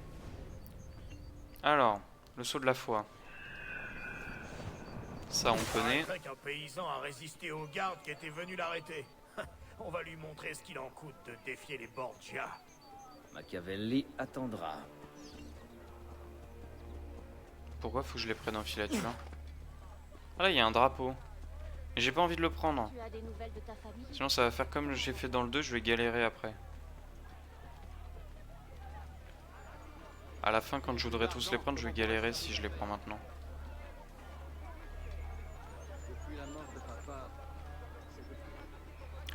Alors, le saut de la foi. Ça, on connaît.
Qu'un paysan a résisté aux gardes qui étaient venus l'arrêter. On va lui montrer ce qu'il en coûte de défier les Borgia.
Machiavelli attendra.
Pourquoi faut que je les prenne en filature? Ah là, il y a un drapeau. Mais j'ai pas envie de le prendre.
Tu as des nouvelles de ta famille?
Sinon, ça va faire comme j'ai fait dans le 2, je vais galérer après. À la fin, quand je voudrais tous les prendre, je vais galérer si je les prends maintenant.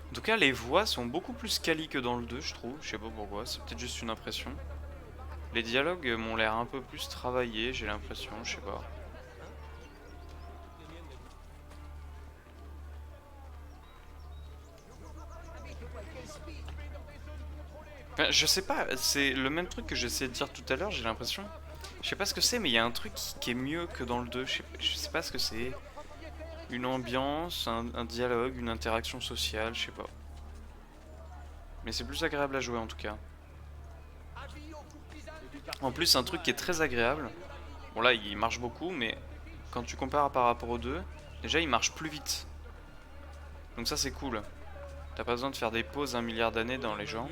En tout cas, les voix sont beaucoup plus quali que dans le 2, je trouve. Je sais pas pourquoi, c'est peut-être juste une impression. Les dialogues m'ont l'air un peu plus travaillés, j'ai l'impression, je sais pas. Enfin, je sais pas, c'est le même truc que j'essayais de dire tout à l'heure, j'ai l'impression. Je sais pas ce que c'est, mais il y a un truc qui est mieux que dans le 2. Je sais pas ce que c'est. Une ambiance, un dialogue, une interaction sociale, je sais pas. Mais c'est plus agréable à jouer en tout cas. En plus, un truc qui est très agréable. Bon là, il marche beaucoup, mais quand tu compares par rapport aux 2, déjà il marche plus vite. Donc ça c'est cool. T'as pas besoin de faire des pauses 1 milliard d'années dans les gens.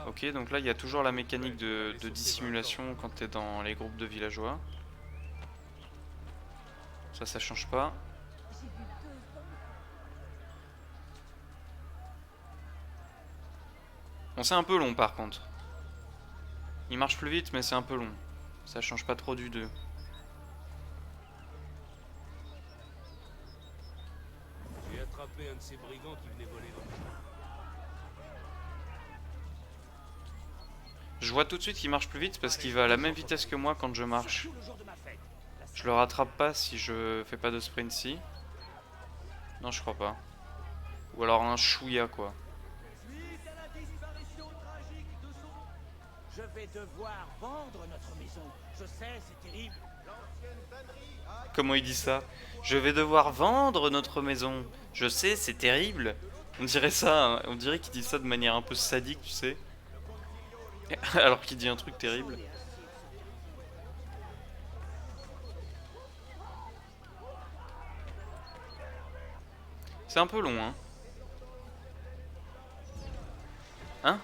Ok, donc là il y a toujours la mécanique de dissimulation quand t'es dans les groupes de villageois. Ça change pas. Bon, c'est un peu long par contre. Il marche plus vite, mais c'est un peu long. Ça change pas trop du 2.
J'ai attrapé un de ces brigands qui venait voler dans
Je vois tout de suite qu'il marche plus vite parce qu'il va à la même vitesse que moi quand je marche. Je le rattrape pas si je fais pas de sprint si. Non, je crois pas. Ou alors un chouïa quoi.
Suite à la disparition tragique de son... Je vais devoir vendre notre maison. Je sais, c'est terrible.
Comment il dit ça? Je vais devoir vendre notre maison. Je sais, c'est terrible. On dirait ça, hein. On dirait qu'il dit ça de manière un peu sadique, tu sais. Alors qu'il dit un truc terrible. C'est un peu long, hein. Hein?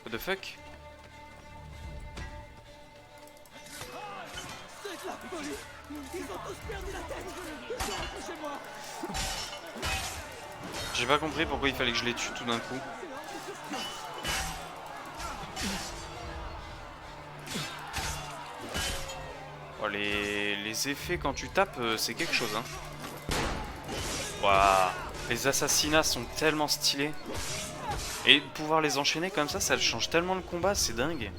What the fuck?
C'est de la folie. Ils ont tous perdu la tête. Empêchez-moi.
J'ai pas compris pourquoi il fallait que je les tue tout d'un coup. Oh, les effets quand tu tapes, c'est quelque chose, hein. Waouh, les assassinats sont tellement stylés. Et pouvoir les enchaîner comme ça change tellement le combat, c'est dingue.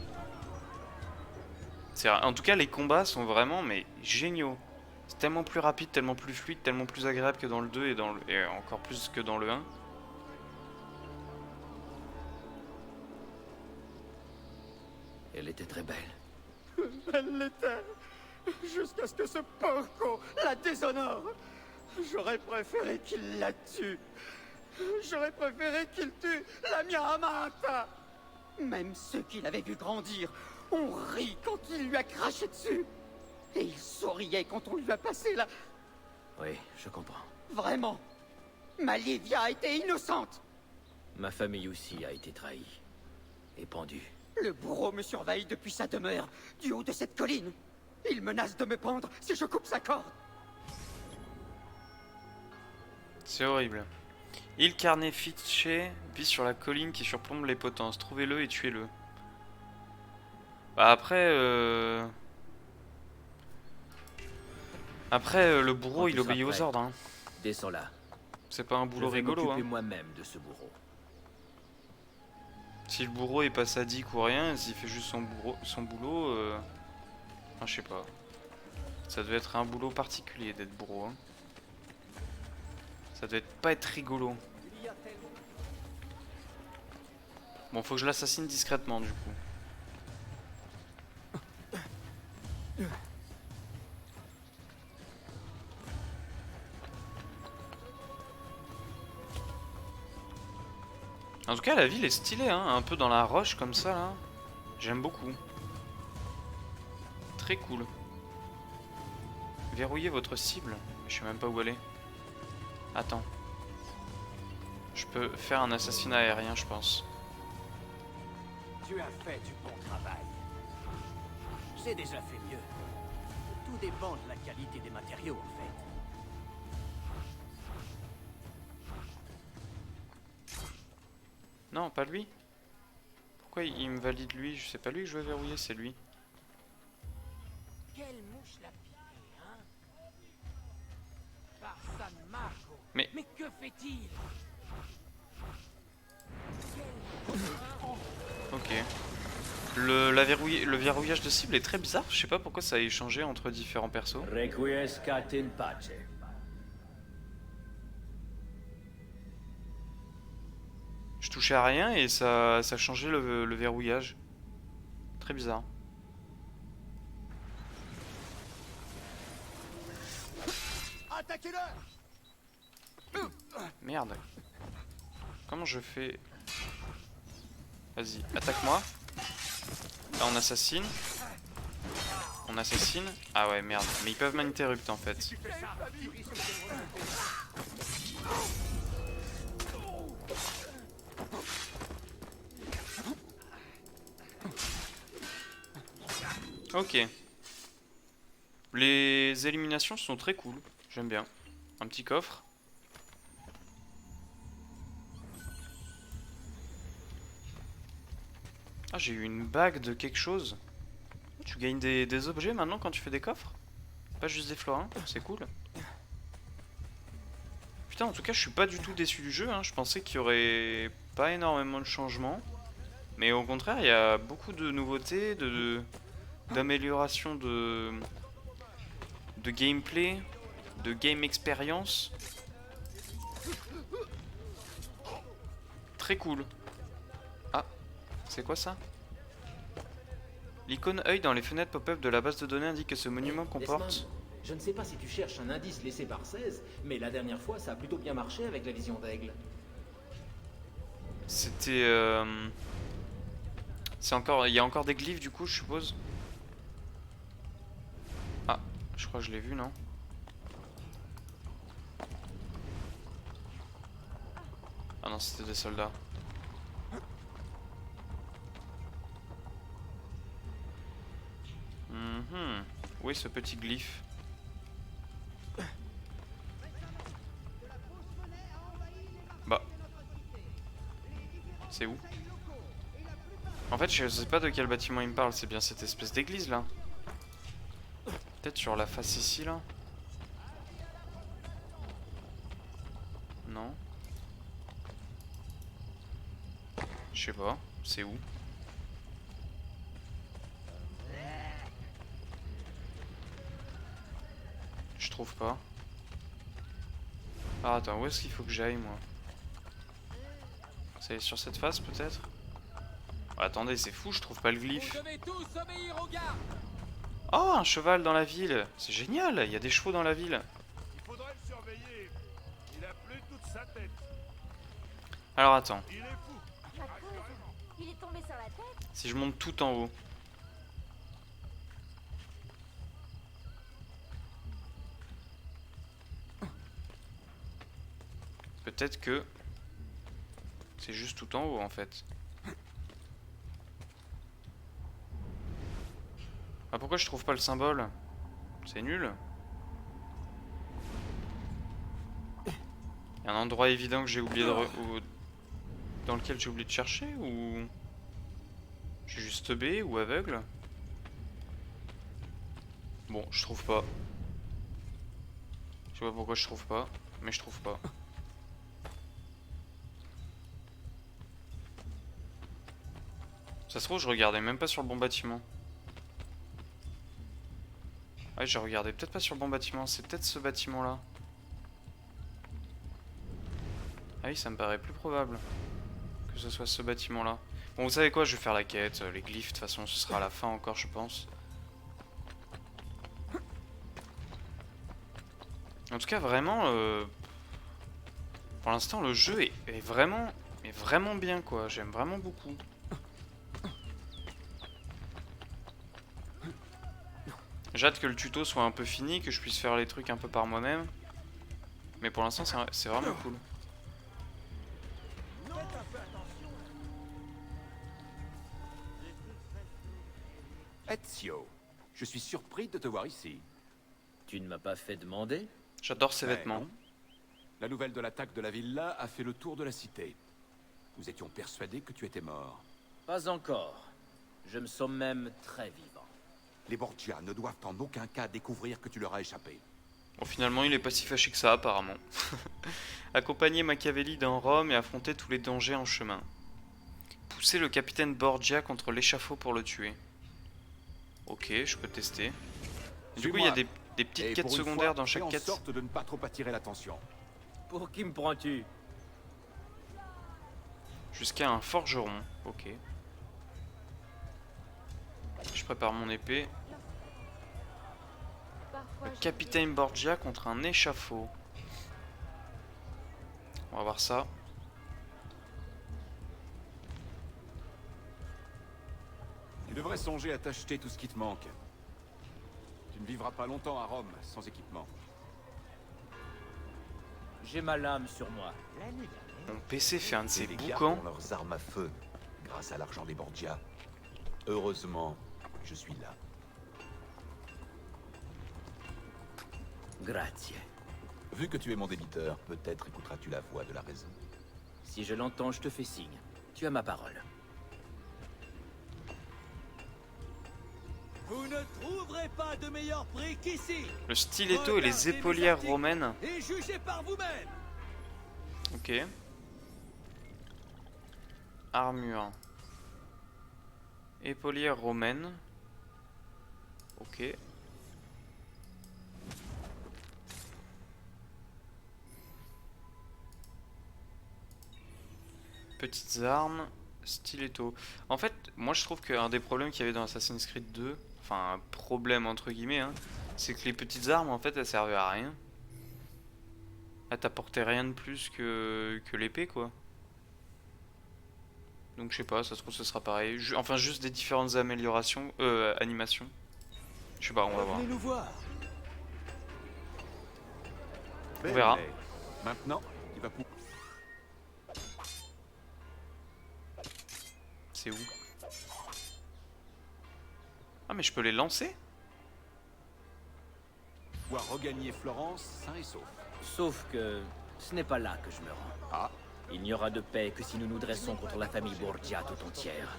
En tout cas, les combats sont vraiment mais géniaux. C'est tellement plus rapide, tellement plus fluide, tellement plus agréable que dans le 2 et encore plus que dans le 1.
Elle était très belle.
Elle l'était. Jusqu'à ce que ce porco la déshonore. J'aurais préféré qu'il la tue. J'aurais préféré qu'il tue la mia amata. Même ceux qui l'avaient vu grandir ont ri quand il lui a craché dessus. Et il souriait quand on lui a passé la...
Oui, je comprends.
Vraiment, ma Livia a été innocente.
Ma famille aussi a été trahie. Et pendue.
Le bourreau me surveille depuis sa demeure, du haut de cette colline. Il menace de me pendre si je coupe sa corde.
C'est horrible. Il Carnefice vit sur la colline qui surplombe les potences. Trouvez-le et tuez-le. Bah après, le bourreau, il obéit aux ordres. Hein.
Descends là.
C'est pas un boulot
je vais
rigolo.
m'occuper
Hein.
moi-même de ce bourreau.
Si le bourreau est pas sadique ou rien, s'il fait juste son boulot, enfin, je sais pas. Ça devait être un boulot particulier d'être bourreau. Hein. Ça devait pas être rigolo. Bon, faut que je l'assassine discrètement du coup. En tout cas, la ville est stylée, hein, un peu dans la roche comme ça, là. J'aime beaucoup. Très cool. Verrouillez votre cible. Je sais même pas où elle est. Attends. Je peux faire un assassinat aérien, je pense.
Tu as fait du bon travail. J'ai déjà fait mieux. Tout dépend de la qualité des matériaux, en fait.
Non, pas lui. Pourquoi il me valide lui? Je sais pas lui que je veux verrouiller, c'est lui.
Quelle mouche l'a piqué, hein? Par San Marco.
Mais
que fait-il?
ok. Le verrouillage de cible est très bizarre. Je sais pas pourquoi ça a échangé entre différents persos.
Requiescat in pace.
Je touchais à rien et ça changeait le verrouillage. Très bizarre.
Attaquez-le!
Merde. Comment je fais? Vas-y, attaque-moi. Là on assassine. On assassine. Ah ouais, merde. Mais ils peuvent m'interrupt en fait. Ok. Les éliminations sont très cool. J'aime bien. Un petit coffre. Ah, j'ai eu une bague de quelque chose. Tu gagnes des objets maintenant quand tu fais des coffres? Pas juste des florins, c'est cool. Putain, en tout cas, je suis pas du tout déçu du jeu. Hein. Je pensais qu'il y aurait pas énormément de changements. Mais au contraire, il y a beaucoup de nouveautés, d'améliorations de gameplay, de game expérience. Très cool. Ah, c'est quoi ça? L'icône œil dans les fenêtres pop-up de la base de données indique que ce monument comporte...
Desmond, je ne sais pas si tu cherches un indice laissé par 16, mais la dernière fois ça a plutôt bien marché avec la vision d'aigle.
C'était... C'est encore... Il y a encore des glyphes du coup, je suppose. Ah, je crois que je l'ai vu, non? Ah non, c'était des soldats. Où est ce petit glyphe? Bah. C'est où? En fait, je sais pas de quel bâtiment il me parle. C'est bien cette espèce d'église là. Peut-être sur la face ici là. Non. Je sais pas. C'est où? Je trouve pas. Ah attends, où est-ce qu'il faut que j'aille moi? C'est sur cette face peut-être? Oh, attendez, c'est fou, je trouve pas le glyphe. Oh, un cheval dans la ville. C'est génial, il y a des chevaux dans la ville.
Il faudrait le surveiller. Il a plus toute sa tête.
Alors attends,
Il est fou.
Il est tombé sur la tête.
si je monte tout en haut. Peut-être que c'est juste tout en haut en fait. Ah, pourquoi je trouve pas le symbole? C'est nul. Il y a un endroit évident que j'ai oublié de dans lequel j'ai oublié de chercher ou je suis juste B ou aveugle? Bon, je trouve pas. Je sais pas pourquoi je trouve pas, mais je trouve pas. Ça se trouve, je regardais même pas sur le bon bâtiment. Ouais, j'ai regardé peut-être pas sur le bon bâtiment. C'est peut-être ce bâtiment-là. Ah oui, ça me paraît plus probable que ce soit ce bâtiment-là. Bon, vous savez quoi, je vais faire la quête. Les glyphes, de toute façon, ce sera à la fin encore, je pense. En tout cas, vraiment... Pour l'instant, le jeu est vraiment Mais vraiment bien quoi, j'aime vraiment beaucoup. J'ai hâte que le tuto soit un peu fini, que je puisse faire les trucs un peu par moi-même. Mais pour l'instant c'est vraiment cool.
Ezio, je suis surpris de te voir ici.
Tu ne m'as pas fait demander?
J'adore ces vêtements.
Non. La nouvelle de l'attaque de la villa a fait le tour de la cité. Nous étions persuadés que tu étais mort.
Pas encore. Je me sens même très vivant.
Les Borgia ne doivent en aucun cas découvrir que tu leur as échappé.
Bon, finalement, il est pas si fâché que ça, apparemment. Accompagner Machiavelli dans Rome et affronter tous les dangers en chemin. Pousser le capitaine Borgia contre l'échafaud pour le tuer. Ok, je peux tester. Du coup, il y a des petites quêtes secondaires dans chaque quête.
Fais en sorte de ne pas trop attirer l'attention.
Pour qui me prends-tu?
Jusqu'à un forgeron. Ok. Je prépare mon épée. Le capitaine Borgia contre un échafaud. On va voir ça.
Tu devrais songer à t'acheter tout ce qui te manque. Tu ne vivras pas longtemps à Rome sans équipement.
J'ai ma lame sur moi.
Mon PC fait un de ses
Les dégâts
boucans.
ont leurs armes à feu, grâce à l'argent des Borgia. Heureusement, je suis là.
Grazie.
Vu que tu es mon débiteur, peut-être écouteras-tu la voix de la raison.
Si je l'entends, je te fais signe. Tu as ma parole.
Vous ne trouverez pas de meilleur prix qu'ici.
Le stiletto et les épaulières romaines.
Et jugez par vous-même.
Ok. Armure. Épaulières romaines. Ok. Petites armes. Stiletto. En fait, moi je trouve qu'un des problèmes qu'il y avait dans Assassin's Creed 2, enfin un problème entre guillemets, hein, c'est que les petites armes en fait elles servaient à rien. Elles t'apportaient rien de plus que l'épée quoi. Donc je sais pas, ça se trouve ce sera pareil. Enfin juste des différentes améliorations, animations. Je sais pas, on va voir.
Venez nous voir.
On verra.
Maintenant, tu vas pouvoir...
C'est où? Ah mais je peux les lancer?
pouvoir regagner Florence sain et sauf.
Sauf que ce n'est pas là que je me rends.
Ah.
Il n'y aura de paix que si nous nous dressons contre la famille Borgia tout entière.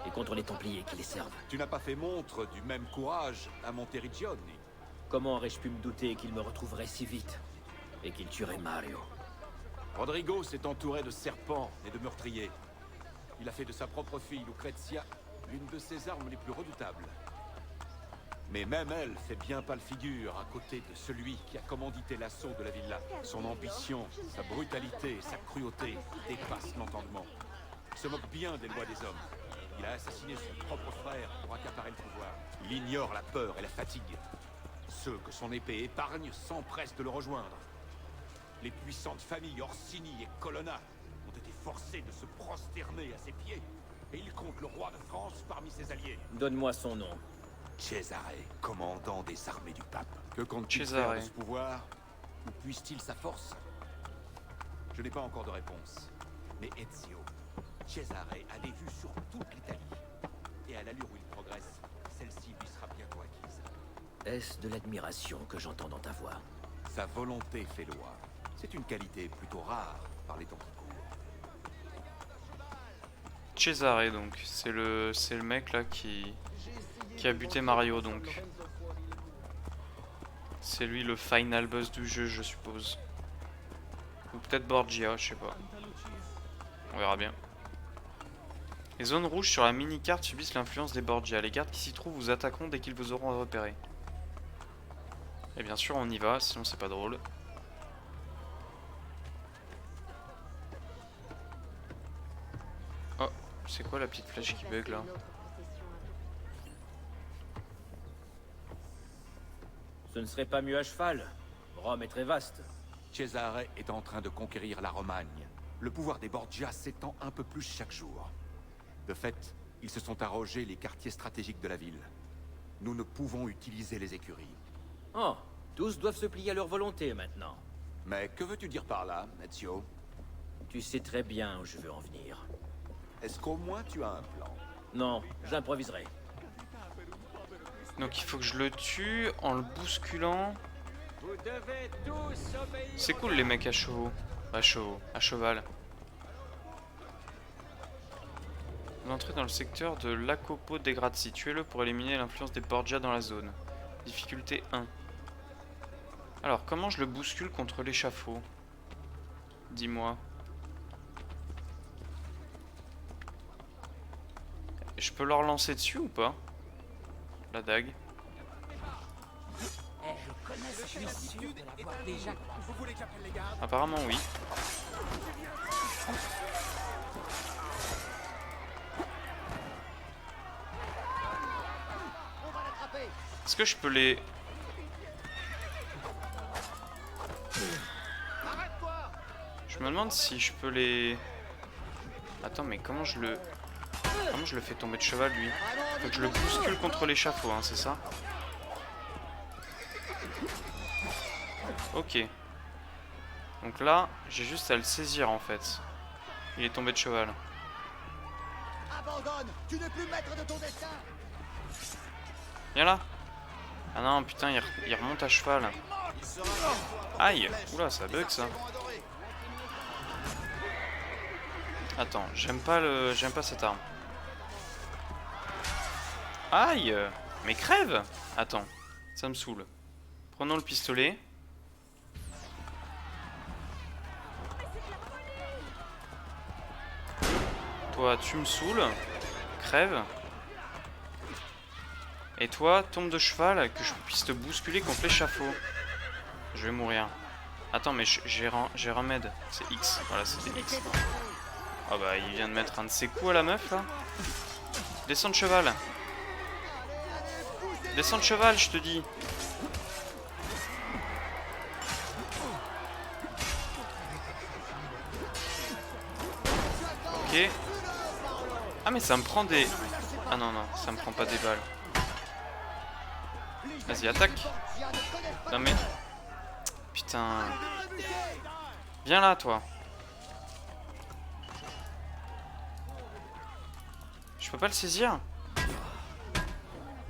Et contre les Templiers qui les servent.
Tu n'as pas fait montre du même courage à Monteriggioni.
Comment aurais-je pu me douter qu'il me retrouverait si vite? Et qu'il tuerait Mario?
Rodrigo s'est entouré de serpents et de meurtriers. Il a fait de sa propre fille, Lucrezia, l'une de ses armes les plus redoutables. Mais même elle fait bien pâle figure à côté de celui qui a commandité l'assaut de la villa. Son ambition, sa brutalité et sa cruauté dépassent l'entendement. Il se moque bien des lois des hommes. Il a assassiné son propre frère pour accaparer le pouvoir. Il ignore la peur et la fatigue. Ceux que son épée épargne s'empressent de le rejoindre. Les puissantes familles Orsini et Colonna ont été forcées de se prosterner à ses pieds. Et il compte le roi de France parmi ses alliés.
Donne-moi son nom.
Cesare, commandant des armées du pape. Que compte-t-il
Cesare.
faire de ce pouvoir? Où puise-t-il sa force? Je n'ai pas encore de réponse. Mais Ezio, Cesare a des vues sur toute l'Italie. Et à l'allure où il progresse, celle-ci lui sera bientôt acquise.
Est-ce de l'admiration que j'entends dans ta voix?
Sa volonté fait loi. C'est une qualité plutôt rare par les temps qui courent.
Cesare donc, c'est le mec là qui a buté Mario donc. C'est lui le final boss du jeu je suppose. Ou peut-être Borgia, je sais pas. On verra bien. Les zones rouges sur la mini-carte subissent l'influence des Borgia. Les gardes qui s'y trouvent vous attaqueront dès qu'ils vous auront repéré. Et bien sûr on y va, sinon c'est pas drôle. Oh, c'est quoi la petite flèche qui bug là?
Ce ne serait pas mieux à cheval. Rome est très vaste.
Cesare est en train de conquérir la Romagne. le pouvoir des Borgia s'étend un peu plus chaque jour. De fait, ils se sont arrogés les quartiers stratégiques de la ville. Nous ne pouvons utiliser les écuries.
Oh, tous doivent se plier à leur volonté maintenant.
Mais que veux-tu dire par là, Ezio?
Tu sais très bien où je veux en venir.
Est-ce qu'au moins tu as un plan?
Non, j'improviserai.
Donc il faut que je le tue en le bousculant. C'est cool les mecs à chevaux. À cheval. L'entrée dans le secteur de Lacopo dei Grazi. Tuez-le pour éliminer l'influence des Borgia dans la zone. Difficulté 1. Alors, comment je le bouscule contre l'échafaud? Dis-moi. Je peux leur lancer dessus ou pas? La dague. Apparemment oui. Est-ce que je peux les... Je me demande si je peux les... Attends, mais comment je le fais tomber de cheval, lui? Faut que je le bouscule contre l'échafaud, hein, c'est ça? Ok. Donc là, j'ai juste à le saisir, en fait. Il est tombé de cheval.
Abandonne, tu n'es plus maître de ton destin.
Viens là. Ah non, putain, il remonte à cheval. Aïe. Oula, ça bug, ça. Attends, j'aime pas cette arme. Aïe. Mais crève. Attends, ça me saoule. Prenons le pistolet. Toi, tu me saoules. Crève. Et toi, tombe de cheval, que je puisse te bousculer contre l'échafaud. Je vais mourir. Attends, mais j'ai remède. C'est X. Voilà, c'était X. Oh bah, il vient de mettre un de ses coups à la meuf, là. Descends de cheval. Descends de cheval, je te dis. Ok. Ah, mais ça me prend des... Ah non, non, ça me prend pas des balles. Vas-y, attaque. Non mais... Putain. Viens là, toi. Je peux pas le saisir?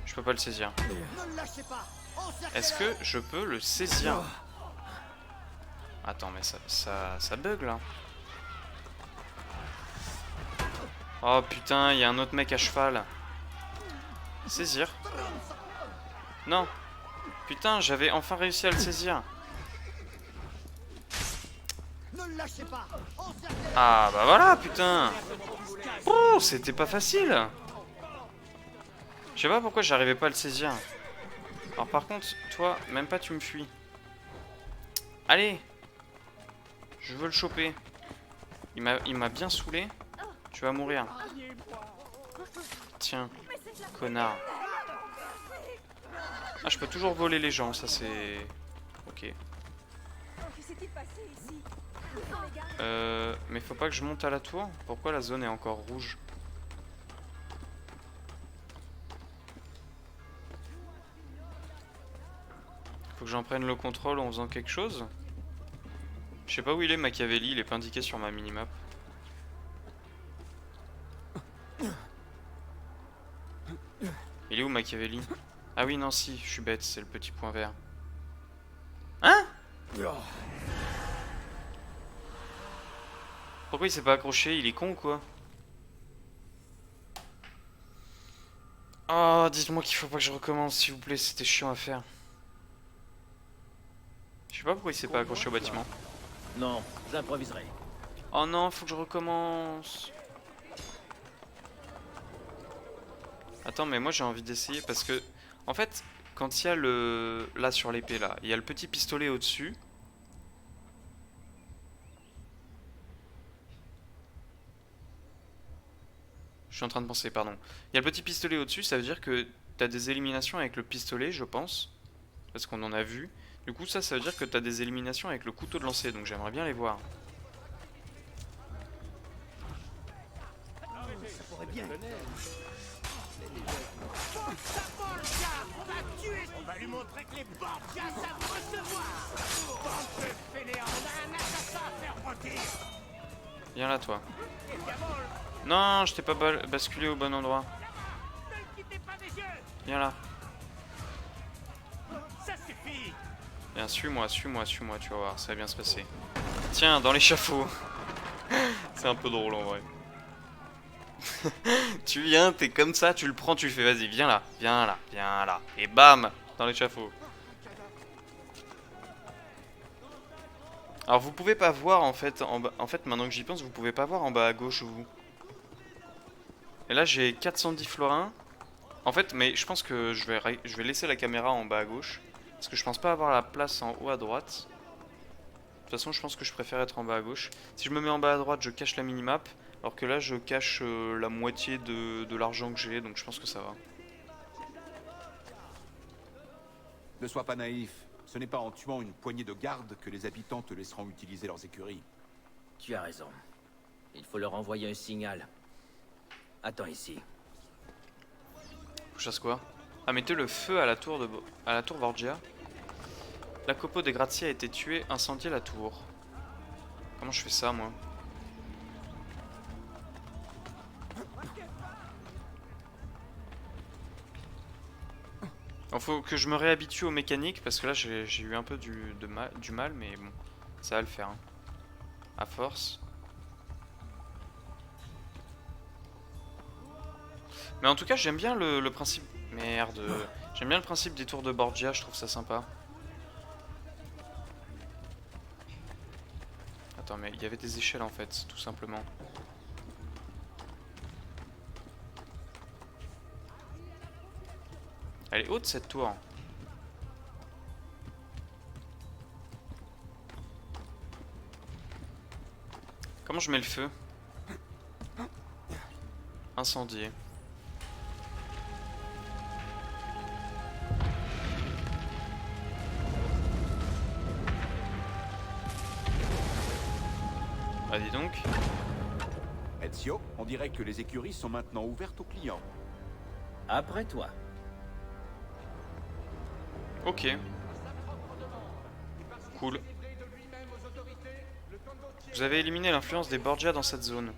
Je peux pas le saisir. Est-ce que je peux le saisir? Attends, mais ça bug, là. Oh, putain, il y a un autre mec à cheval. Saisir. Non. Putain, j'avais enfin réussi à le saisir. Ah bah voilà, putain. Oh, c'était pas facile. Je sais pas pourquoi j'arrivais pas à le saisir. Alors par contre, toi, même pas tu me fuis. Allez. Je veux le choper. Il m'a bien saoulé. Tu vas mourir. Tiens, connard. Ah, je peux toujours voler les gens, ça c'est... Ok. Mais faut pas que je monte à la tour? Pourquoi la zone est encore rouge? Faut que j'en prenne le contrôle en faisant quelque chose? Je sais pas où il est, Machiavelli, il est pas indiqué sur ma minimap. Il est où, Machiavelli? Ah oui, non, si, je suis bête, c'est le petit point vert. Hein? Pourquoi il s'est pas accroché? Il est con ou quoi? Oh, dites-moi qu'il faut pas que je recommence, s'il vous plaît, c'était chiant à faire. Je sais pas pourquoi il s'est pas accroché au bâtiment.
Non, j'improviserai.
Oh non, faut que je recommence. Attends, mais moi j'ai envie d'essayer parce que... En fait, quand il y a le... Là, sur l'épée, là, il y a le petit pistolet au-dessus. Je suis en train de penser, pardon. Il y a le petit pistolet au-dessus, ça veut dire que t'as des éliminations avec le pistolet, je pense. Parce qu'on en a vu. Du coup, ça veut dire que t'as des éliminations avec le couteau de lancer, donc j'aimerais bien les voir.
bien.
On va lui montrer que les Borgia savent recevoir. Bande de fainéants, on a un assassin à faire rôtir.
Viens là, toi. Non, je t'ai pas basculé au bon endroit. Viens là.
Ça suffit.
Viens, suis-moi, suis-moi, suis-moi, tu vas voir, ça va bien se passer. Tiens, dans l'échafaud. C'est un peu drôle en vrai. Tu viens, t'es comme ça, tu le prends, tu le fais, vas-y, viens là, viens là, viens là. Et bam, dans l'échafaud. Alors vous pouvez pas voir en fait, en fait maintenant que j'y pense, vous pouvez pas voir en bas à gauche vous. Et là j'ai 410 florins. En fait, mais je pense que je vais laisser la caméra en bas à gauche. Parce que je pense pas avoir la place en haut à droite. De toute façon je pense que je préfère être en bas à gauche. Si je me mets en bas à droite, je cache la minimap. Alors que là je cache la moitié de l'argent que j'ai, donc je pense que ça va.
Ne sois pas naïf. Ce n'est pas en tuant une poignée de gardes que les habitants te laisseront utiliser leurs écuries.
Tu as raison. Il faut leur envoyer un signal. Attends ici.
Faut que je fasse quoi? Ah, mettez le feu à la tour Borgia. Jacopo de Grazia a été tué, incendié la tour. Comment je fais ça moi? Il faut que je me réhabitue aux mécaniques parce que là j'ai eu un peu du mal, mais bon, ça va le faire. Hein. À force. Mais en tout cas j'aime bien le principe... Merde. J'aime bien le principe des tours de Borgia, je trouve ça sympa. Attends, mais il y avait des échelles en fait, tout simplement. Elle est haute cette tour. Comment je mets le feu? Incendié. Ah dis donc.
Ezio, on dirait que les écuries sont maintenant ouvertes aux clients.
Après toi.
Ok. Cool. Vous avez éliminé l'influence des Borgia dans cette zone.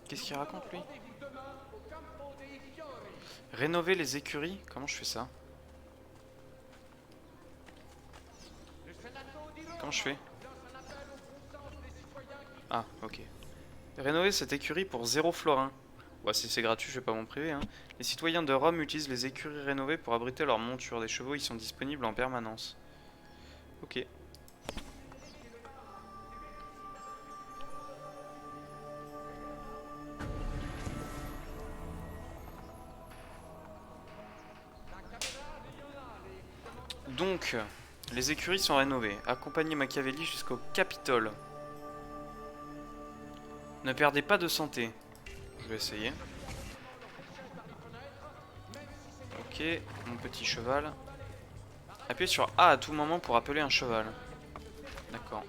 Qu'est-ce qu'il raconte lui? Rénover les écuries? Comment je fais ça? Comment je fais? Ah, ok. Rénover cette écurie pour 0 florin. Ouais, si c'est gratuit, je vais pas m'en priver. Hein. Les citoyens de Rome utilisent les écuries rénovées pour abriter leurs montures. Les chevaux y sont disponibles en permanence. Ok. Donc, les écuries sont rénovées. Accompagnez Machiavelli jusqu'au Capitole. Ne perdez pas de santé. Je vais essayer. Ok, mon petit cheval. Appuyez sur A à tout moment pour appeler un cheval. D'accord.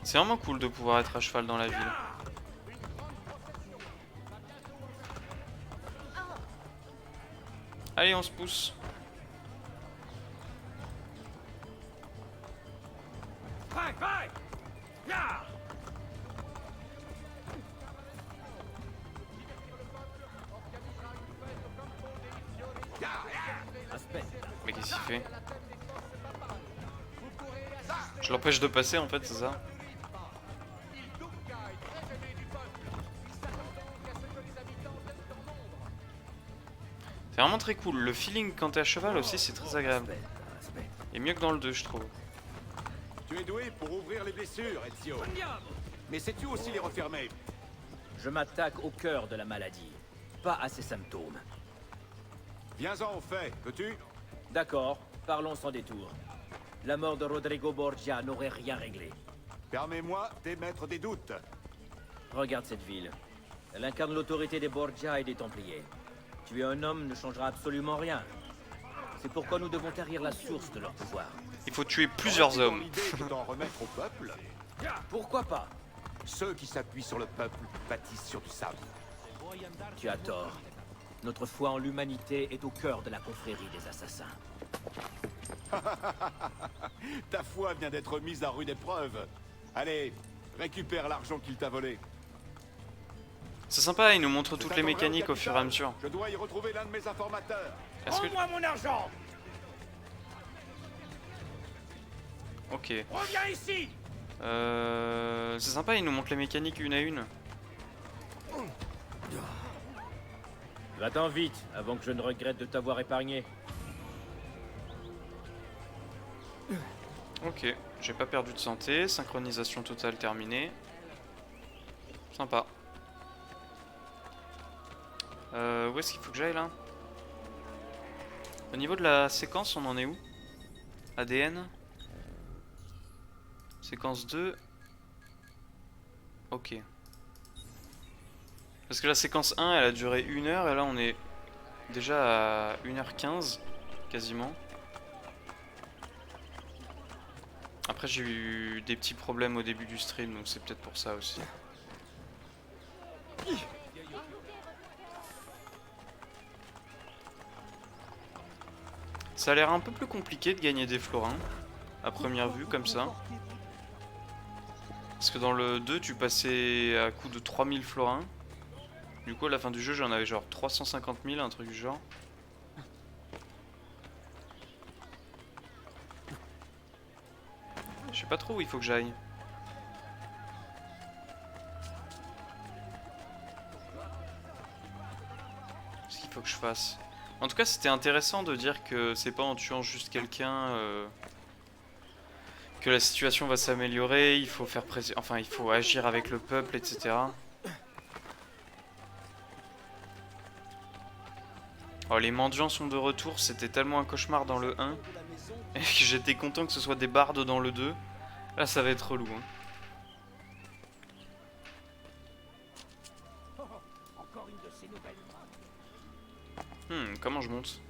C'est vraiment cool de pouvoir être à cheval dans la ville. Allez, on se pousse. Mais qu'est-ce qu'il fait? Je l'empêche de passer en fait, c'est ça? C'est vraiment très cool. Le feeling quand t'es à cheval aussi, c'est très agréable. Et mieux que dans le 2, je trouve.
Tu es doué pour ouvrir les blessures, Ezio. Mais sais-tu aussi les refermer?
Je m'attaque au cœur de la maladie, pas à ses symptômes.
Viens-en au fait, veux-tu?
D'accord, parlons sans détour. La mort de Rodrigo Borgia n'aurait rien réglé.
Permets-moi d'émettre des doutes.
Regarde cette ville. Elle incarne l'autorité des Borgia et des Templiers. Tuer un homme ne changera absolument rien.
C'est pourquoi nous devons tarir la source de leur pouvoir.
Il faut tuer plusieurs hommes.
L'idée que d'en remettre au peuple.
Pourquoi pas?
Ceux qui s'appuient sur le peuple bâtissent sur du sable.
Tu as tort. Notre foi en l'humanité est au cœur de la confrérie des assassins.
Ta foi vient d'être mise à rude épreuve. Allez, récupère l'argent qu'il t'a volé.
C'est sympa, il nous montre toutes les mécaniques au fur et à mesure.
Je dois y retrouver l'un de mes informateurs.
Est-ce que...
Rends-moi mon argent!
Ok.
Reviens ici!
C'est sympa, il nous montre les mécaniques une à une.
Va-t'en vite, avant que je ne regrette de t'avoir épargné.
Ok, j'ai pas perdu de santé, synchronisation totale terminée. Sympa. Où est-ce qu'il faut que j'aille là? Au niveau de la séquence, on en est où? ADN? Séquence 2. Ok. Parce que la séquence 1, elle a duré 1 heure et là on est déjà à 1h15 quasiment. Après j'ai eu des petits problèmes au début du stream, donc c'est peut-être pour ça aussi. Ça a l'air un peu plus compliqué de gagner des florins, à première vue, comme ça. Parce que dans le 2, tu passais à coup de 3000 florins. Du coup, à la fin du jeu, j'en avais genre 350 000, un truc du genre. Je sais pas trop où il faut que j'aille. Qu'est-ce qu'il faut que je fasse? En tout cas, c'était intéressant de dire que c'est pas en tuant juste quelqu'un que la situation va s'améliorer. Il faut faire enfin, il faut agir avec le peuple, etc. Oh, les mendiants sont de retour. C'était tellement un cauchemar dans le 1 et que j'étais content que ce soit des bardes dans le 2. Là, ça va être relou. Hein. Comment je monte?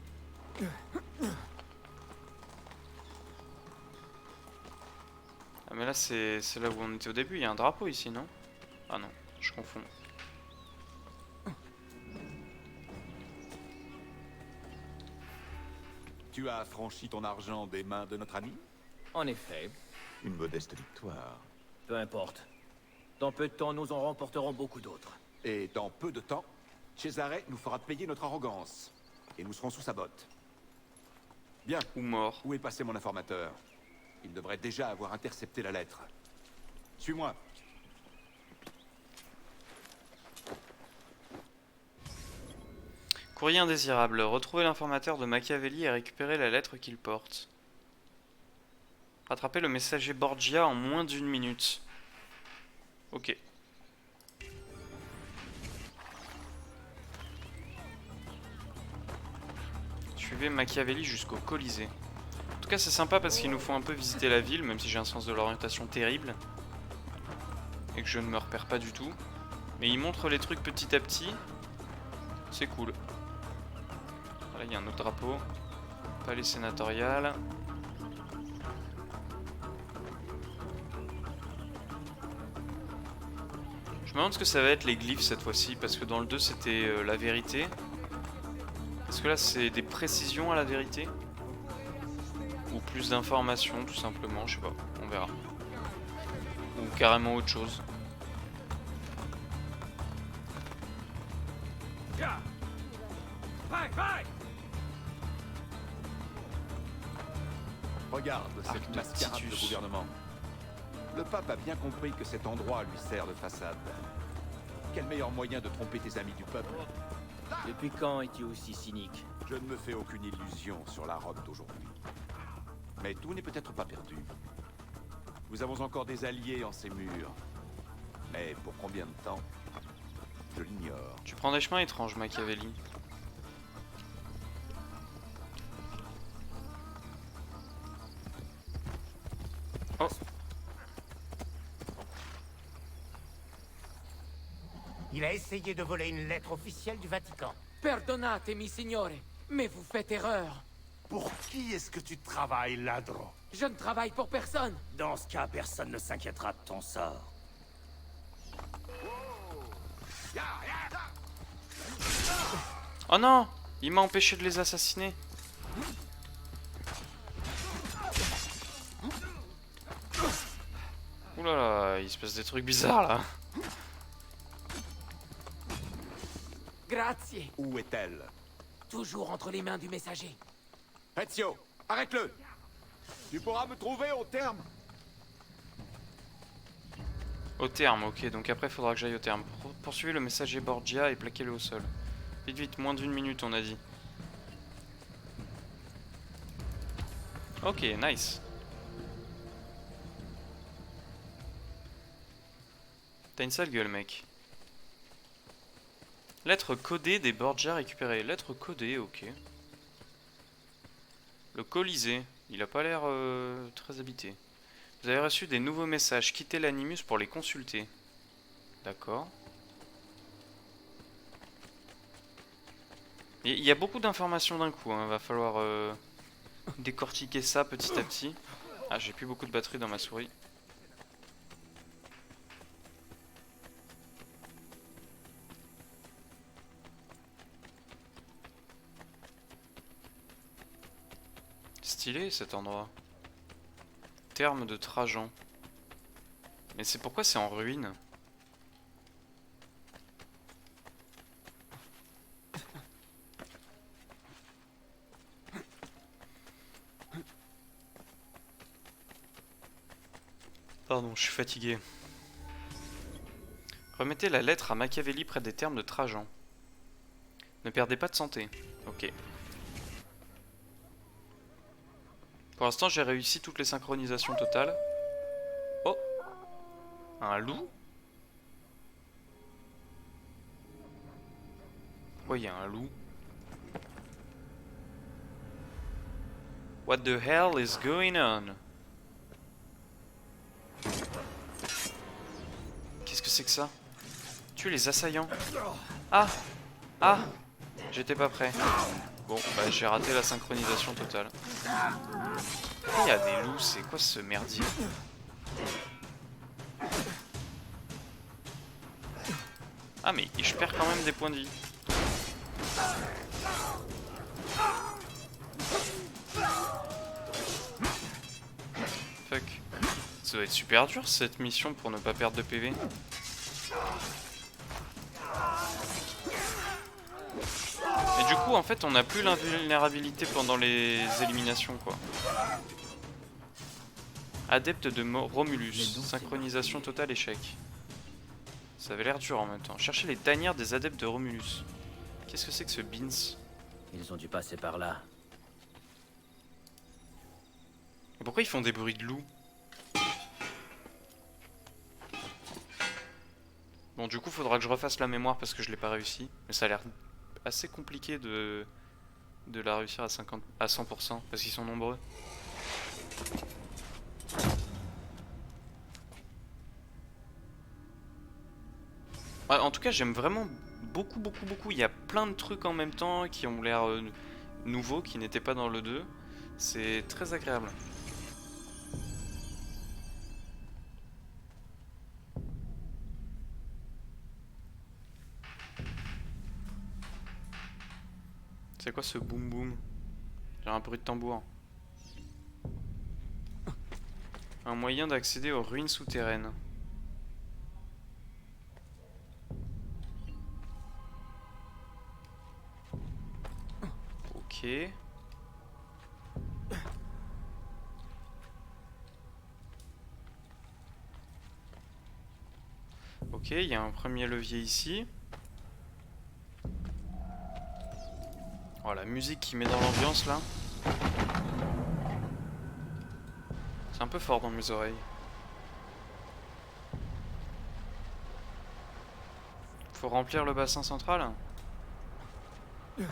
Ah mais là c'est là où on était au début, il y a un drapeau ici, non? Ah non, je confonds.
Tu as affranchi ton argent des mains de notre ami?
En effet.
Une modeste victoire.
Peu importe. Dans peu de temps, nous en remporterons beaucoup d'autres.
Et dans peu de temps, Cesare nous fera payer notre arrogance. Et nous serons sous sa botte. Bien.
Ou mort.
Où est passé mon informateur? Il devrait déjà avoir intercepté la lettre. Suis-moi.
Courrier indésirable. Retrouver l'informateur de Machiavelli et récupérer la lettre qu'il porte. Rattraper le messager Borgia en moins d'1 minute. Ok. Suivez Machiavelli jusqu'au Colisée. En tout cas, c'est sympa parce qu'ils nous font un peu visiter la ville, même si j'ai un sens de l'orientation terrible. Et que je ne me repère pas du tout. Mais ils montrent les trucs petit à petit. C'est cool. Là, il y a un autre drapeau. Palais sénatorial. Je me demande ce que ça va être les glyphes cette fois-ci, parce que dans le 2 c'était la vérité. Est-ce que là c'est des précisions à la vérité? Ou plus d'informations tout simplement, je sais pas, on verra. Ou carrément autre chose.
Regarde cette mascarade de gouvernement. Le pape a bien compris que cet endroit lui sert de façade. Quel meilleur moyen de tromper tes amis du peuple?
Depuis quand es-tu aussi cynique?
Je ne me fais aucune illusion sur la Rome d'aujourd'hui. Mais tout n'est peut-être pas perdu. Nous avons encore des alliés en ces murs. Mais pour combien de temps? Je l'ignore.
Tu prends des chemins étranges, Machiavelli. Oh.
Il a essayé de voler une lettre officielle du Vatican.
Perdonatemi, signore, mais vous faites erreur.
Pour qui est-ce que tu travailles, ladron?
Je ne travaille pour personne.
Dans ce cas, personne ne s'inquiétera de ton sort.
Oh non! Il m'a empêché de les assassiner. Ouh là là, il se passe des trucs bizarres là.
Grazie.
Où est-elle?
Toujours entre les mains du messager.
Ezio, arrête-le! Tu pourras me trouver au terme.
Au terme, ok, donc après il faudra que j'aille au terme. Poursuivez le messager Borgia et plaquez-le au sol. Vite vite, moins d'1 minute on a dit. Ok, nice. T'as une sale gueule mec. Lettre codée des Borgia récupérée. Lettre codée, ok. Le Colisée, il a pas l'air très habité. Vous avez reçu des nouveaux messages. Quittez l'Animus pour les consulter. D'accord. Il y a beaucoup d'informations d'un coup, hein. Va falloir décortiquer ça petit à petit. Ah, j'ai plus beaucoup de batterie dans ma souris. Stylé cet endroit. Terme de Trajan. Mais c'est pourquoi c'est en ruine? Pardon, je suis fatigué. Remettez la lettre à Machiavelli près des termes de Trajan. Ne perdez pas de santé. Ok. Pour l'instant, j'ai réussi toutes les synchronisations totales. Oh! Un loup? Pourquoi il y a un loup? What the hell is going on? Qu'est-ce que c'est que ça? Tuer les assaillants. Ah! Ah! J'étais pas prêt. Bon, bah j'ai raté la synchronisation totale. Il y a des loups, c'est quoi ce merdier? Ah mais je perds quand même des points de vie. Fuck. Ça doit être super dur cette mission pour ne pas perdre de PV. Et du coup en fait on n'a plus l'invulnérabilité pendant les éliminations quoi. Adepte de Romulus. Synchronisation totale échec. Ça avait l'air dur en même temps. Cherchez les tanières des adeptes de Romulus. Qu'est-ce que c'est que ce Beans?
Ils ont dû passer par là.
Et pourquoi ils font des bruits de loups? Bon du coup faudra que je refasse la mémoire parce que je l'ai pas réussi. Mais ça a l'air assez compliqué de la réussir à 100% parce qu'ils sont nombreux. Ouais, en tout cas j'aime vraiment beaucoup. Il y a plein de trucs en même temps qui ont l'air nouveaux, qui n'étaient pas dans le 2. C'est très agréable. C'est quoi ce boum boum? J'ai un bruit de tambour. Un moyen d'accéder aux ruines souterraines. Ok. Ok, il y a un premier levier ici. Oh, la musique qui met dans l'ambiance là. C'est un peu fort dans mes oreilles. Faut remplir le bassin central. Un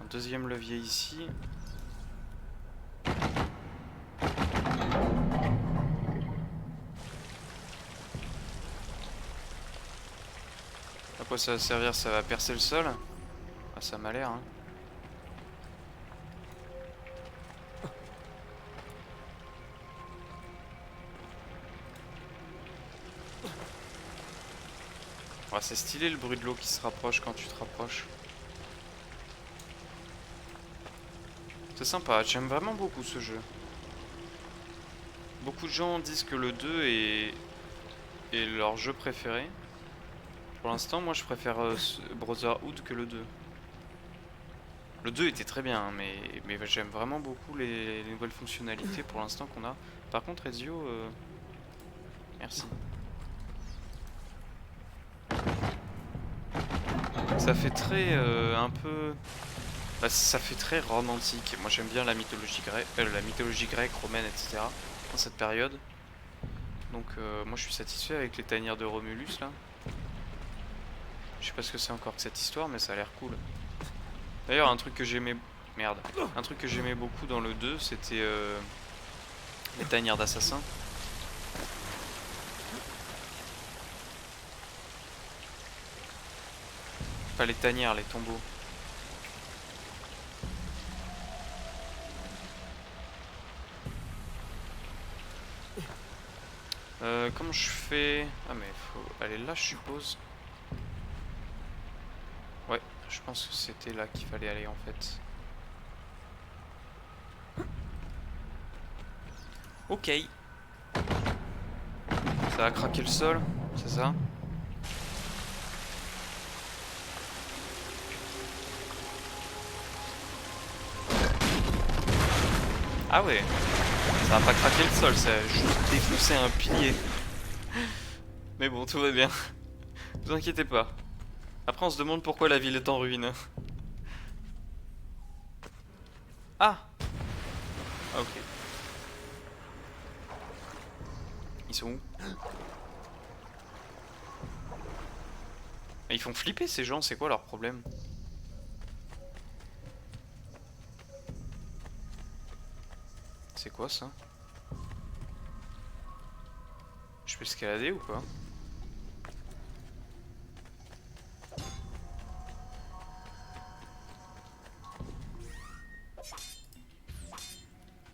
deuxième levier ici. À quoi ça va servir? Ça va percer le sol? Ah, ça m'a l'air, hein. Ah, c'est stylé le bruit de l'eau qui se rapproche quand tu te rapproches. C'est sympa, j'aime vraiment beaucoup ce jeu. Beaucoup de gens disent que le 2 est leur jeu préféré. Pour l'instant, moi je préfère Brotherhood que le 2. Le 2 était très bien, hein, mais j'aime vraiment beaucoup les nouvelles fonctionnalités pour l'instant qu'on a. Par contre, Ezio, merci. Ça fait très un peu... Bah, ça fait très romantique. Moi j'aime bien la mythologie grecque, romaine, etc. dans cette période. Donc moi je suis satisfait avec les tanières de Romulus là. Je sais pas ce que c'est encore que cette histoire, mais ça a l'air cool. D'ailleurs un truc que j'aimais... Merde. Un truc que j'aimais beaucoup dans le 2, c'était les tanières d'assassins. Pas les tanières, les tombeaux. Comment je fais? Ah mais faut aller là je suppose. Ouais, je pense que c'était là qu'il fallait aller en fait. Ok. Ça a craqué le sol, c'est ça? Ah ouais. Ça a pas craqué le sol, ça a juste défoncé un pilier. Mais bon, tout va bien. Vous inquiétez pas. Après, on se demande pourquoi la ville est en ruine. Ah! Ah, ok. Ils sont où? Ils font flipper ces gens, c'est quoi leur problème? C'est quoi ça? Je peux escalader ou pas?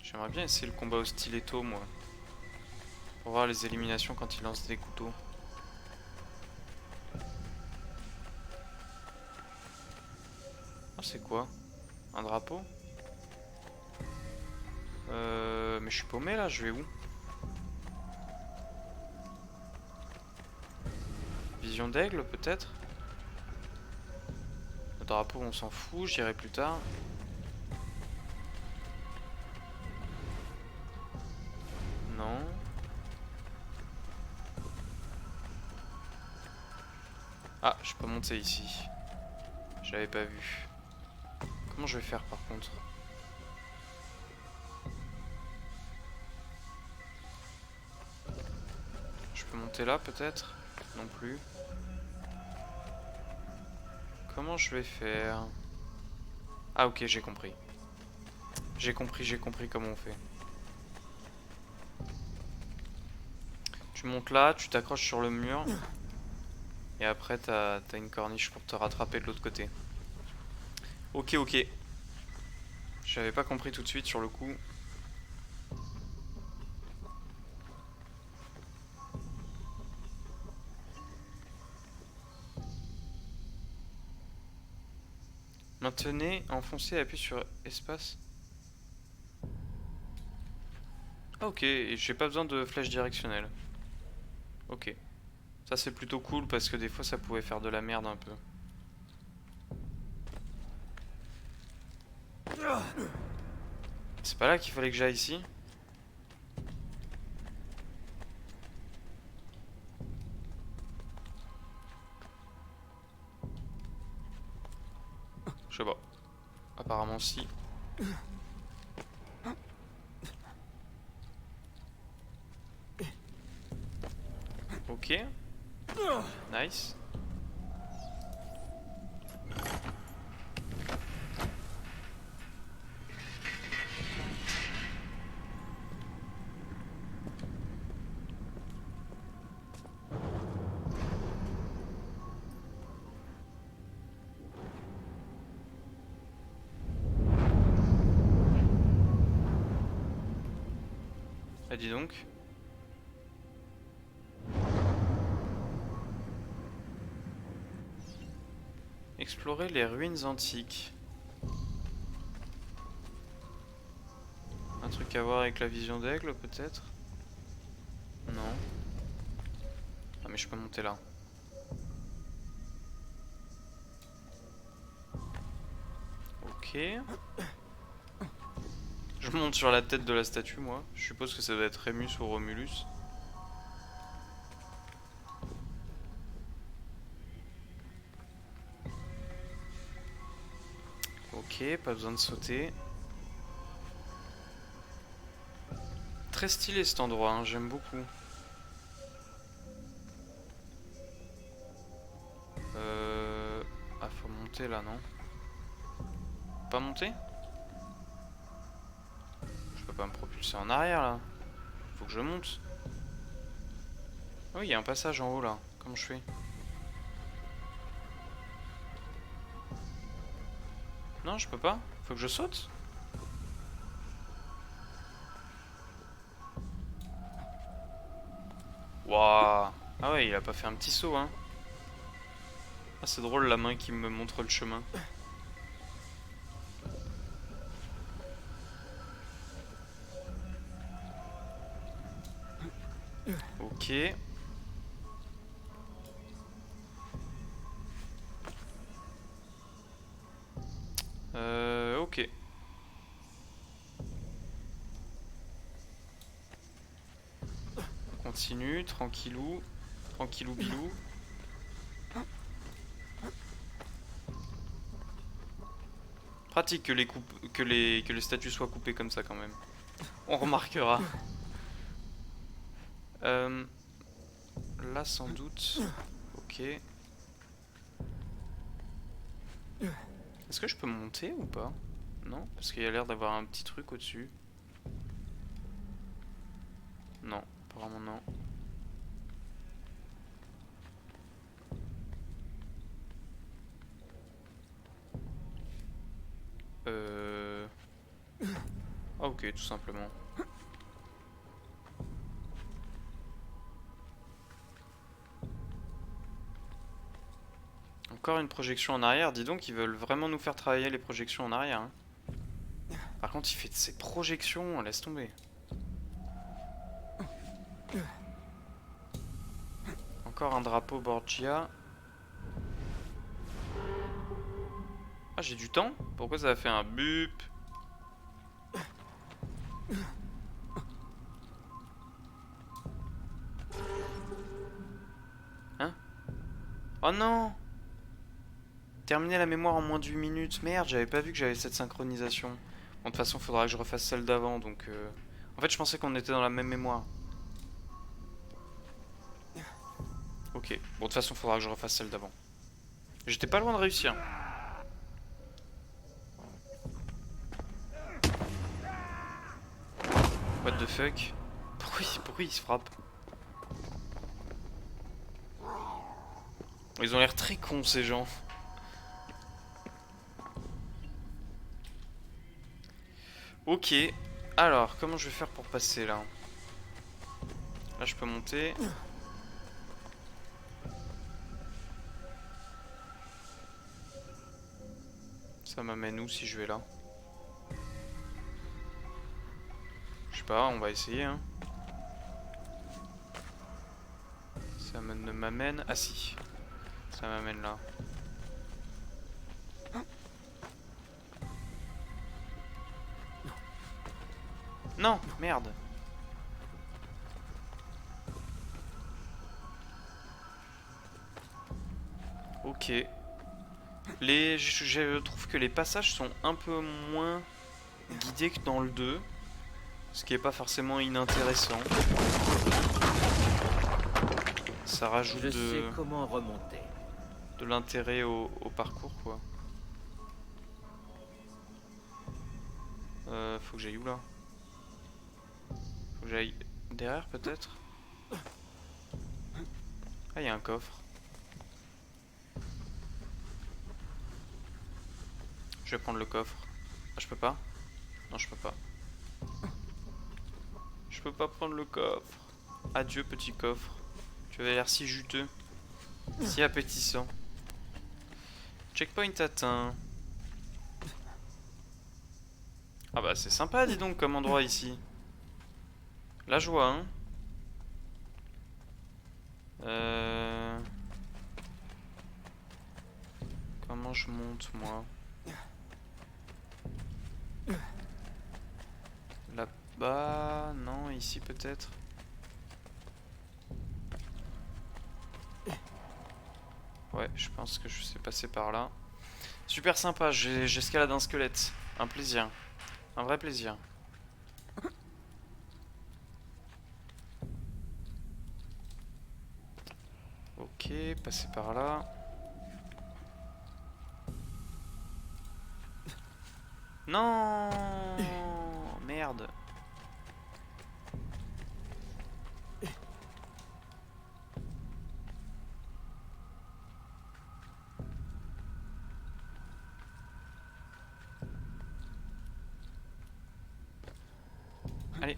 J'aimerais bien essayer le combat au stiletto moi. Pour voir les éliminations quand il lance des couteaux. Ah c'est quoi? Un drapeau? Mais je suis paumé là, je vais où? Vision d'aigle peut-être? Le drapeau on s'en fout, j'irai plus tard. Non. Ah, je peux monter ici. J'avais pas vu. Comment je vais faire par contre? Je peux monter là peut-être? Non plus. Comment je vais faire? Ah ok, j'ai compris. J'ai compris comment on fait. Tu montes là, tu t'accroches sur le mur. Et après t'as une corniche pour te rattraper de l'autre côté. Ok, ok. J'avais pas compris tout de suite sur le coup. Maintenez, enfoncez, appuyez sur espace. Ah, ok, et j'ai pas besoin de flèche directionnelle. Ok. Ça c'est plutôt cool parce que des fois ça pouvait faire de la merde un peu. C'est pas là qu'il fallait que j'aille ici? Je sais pas. Apparemment si. Ok. Nice. Ah, dis donc. Explorer les ruines antiques. Un truc à voir avec la vision d'aigle peut-être? Non. Ah mais je peux monter là. Ok. Je monte sur la tête de la statue moi. Je suppose que ça doit être Rémus ou Romulus. Ok, pas besoin de sauter. Très stylé cet endroit, hein, j'aime beaucoup. Ah, faut monter là, non? Pas monter? Je peux pas me propulser en arrière là. Faut que je monte. Oh, il y a un passage en haut là. Comment je fais? Non, je peux pas. Faut que je saute. Waouh. Ah ouais, il a pas fait un petit saut, hein. Ah, c'est drôle la main qui me montre le chemin. Ok. Ok. On continue, tranquillou. Tranquillou bilou. Pratique que les statues soient coupées comme ça quand même. On remarquera. Là sans doute. Ok. Est-ce que je peux monter ou pas? Non, parce qu'il y a l'air d'avoir un petit truc au-dessus. Non, apparemment non. Ah ok, tout simplement. Encore une projection en arrière. Dis donc, ils veulent vraiment nous faire travailler les projections en arrière. Hein. Par contre, il fait de ces projections, laisse tomber. Encore un drapeau Borgia. Ah, j'ai du temps? Pourquoi ça a fait un bup? Hein? Oh non! Terminer la mémoire en moins de 8 minutes. Merde, j'avais pas vu que j'avais cette synchronisation. Bon, de toute façon, faudra que je refasse celle d'avant, donc... En fait, je pensais qu'on était dans la même mémoire. Ok. Bon, de toute façon, faudra que je refasse celle d'avant. J'étais pas loin de réussir. What the fuck? Pourquoi il se frappe? Ils ont l'air très cons, ces gens. Ok. Alors, comment je vais faire pour passer là? Là, je peux monter. Ça m'amène où si je vais là? Je sais pas, on va essayer hein. Ça ne m'amène... Ah si. Ça m'amène là. Non, merde. Ok. Je trouve que les passages sont un peu moins guidés que dans le 2. Ce qui est pas forcément inintéressant. Ça rajoute de l'intérêt au parcours quoi. Faut que j'aille où là? Faut que j'aille derrière peut-être? Ah, il y a un coffre. Je vais prendre le coffre. Ah, je peux pas? Non, je peux pas. Je peux pas prendre le coffre. Adieu petit coffre. Tu avais l'air si juteux. Si appétissant. Checkpoint atteint. Ah bah c'est sympa dis donc comme endroit ici. La joie hein. Comment je monte moi? Là-bas, non, ici peut-être. Ouais, je pense que je sais passer par là. Super sympa, j'escalade un squelette. Un plaisir. Un vrai plaisir. Ok, passer par là. Non, merde. Allez.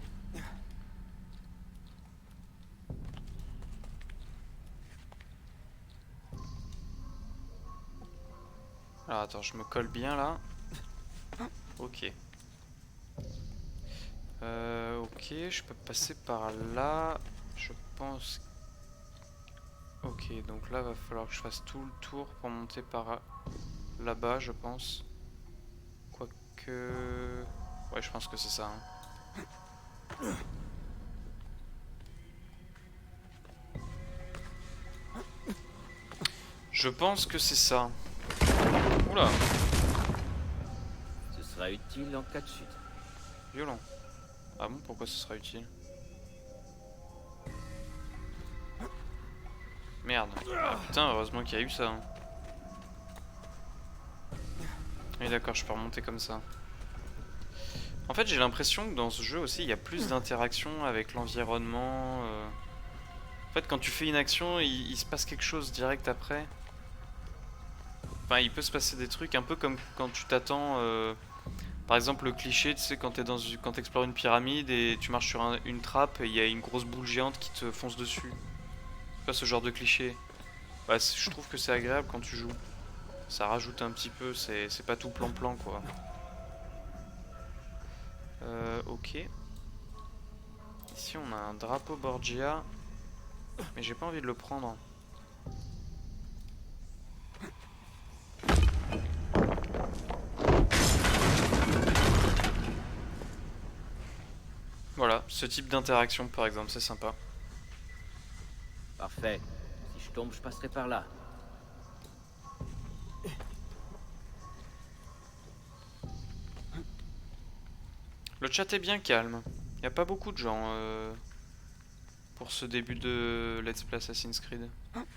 Alors attends, je me colle bien là. Ok. Ok, je peux passer par là. Je pense. Ok, donc là va falloir que je fasse tout le tour pour monter par là-bas, je pense. Quoique. Ouais, je pense que c'est ça. Hein. Je pense que c'est ça. Oula.
Ce sera utile en cas de chute.
Violent. Ah bon, pourquoi ce sera utile? Merde. Ah putain, heureusement qu'il y a eu ça. Hein. Oui d'accord, je peux remonter comme ça. En fait, j'ai l'impression que dans ce jeu aussi, il y a plus d'interaction avec l'environnement. En fait, quand tu fais une action, il se passe quelque chose direct après. Enfin, il peut se passer des trucs un peu comme quand tu t'attends... Par exemple, le cliché, tu sais, quand t'explores une pyramide et tu marches sur une trappe et il y a une grosse boule géante qui te fonce dessus. Pas ce genre de cliché. Bah, je trouve que c'est agréable quand tu joues. Ça rajoute un petit peu, c'est pas tout plan-plan quoi. Ok. Ici on a un drapeau Borgia. Mais j'ai pas envie de le prendre. Voilà, ce type d'interaction par exemple, c'est sympa.
Parfait. Si je tombe, je passerai par là.
Le chat est bien calme. Il n'y a pas beaucoup de gens pour ce début de Let's Play Assassin's Creed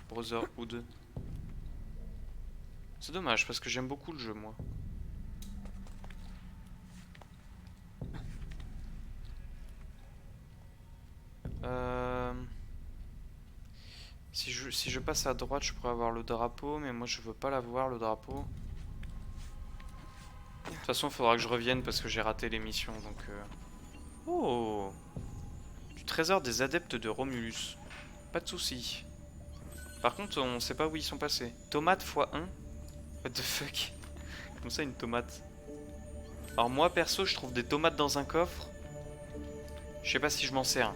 Brotherhood. C'est dommage parce que j'aime beaucoup le jeu moi. Si je passe à droite, je pourrais avoir le drapeau, mais moi je veux pas l'avoir le drapeau. De toute façon, il faudra que je revienne parce que j'ai raté l'émission donc. Oh, du trésor des adeptes de Romulus. Pas de soucis. Par contre, on sait pas où ils sont passés. Tomate x1. What the fuck? Comment ça une tomate? Alors moi perso, je trouve des tomates dans un coffre. Je sais pas si je m'en sers.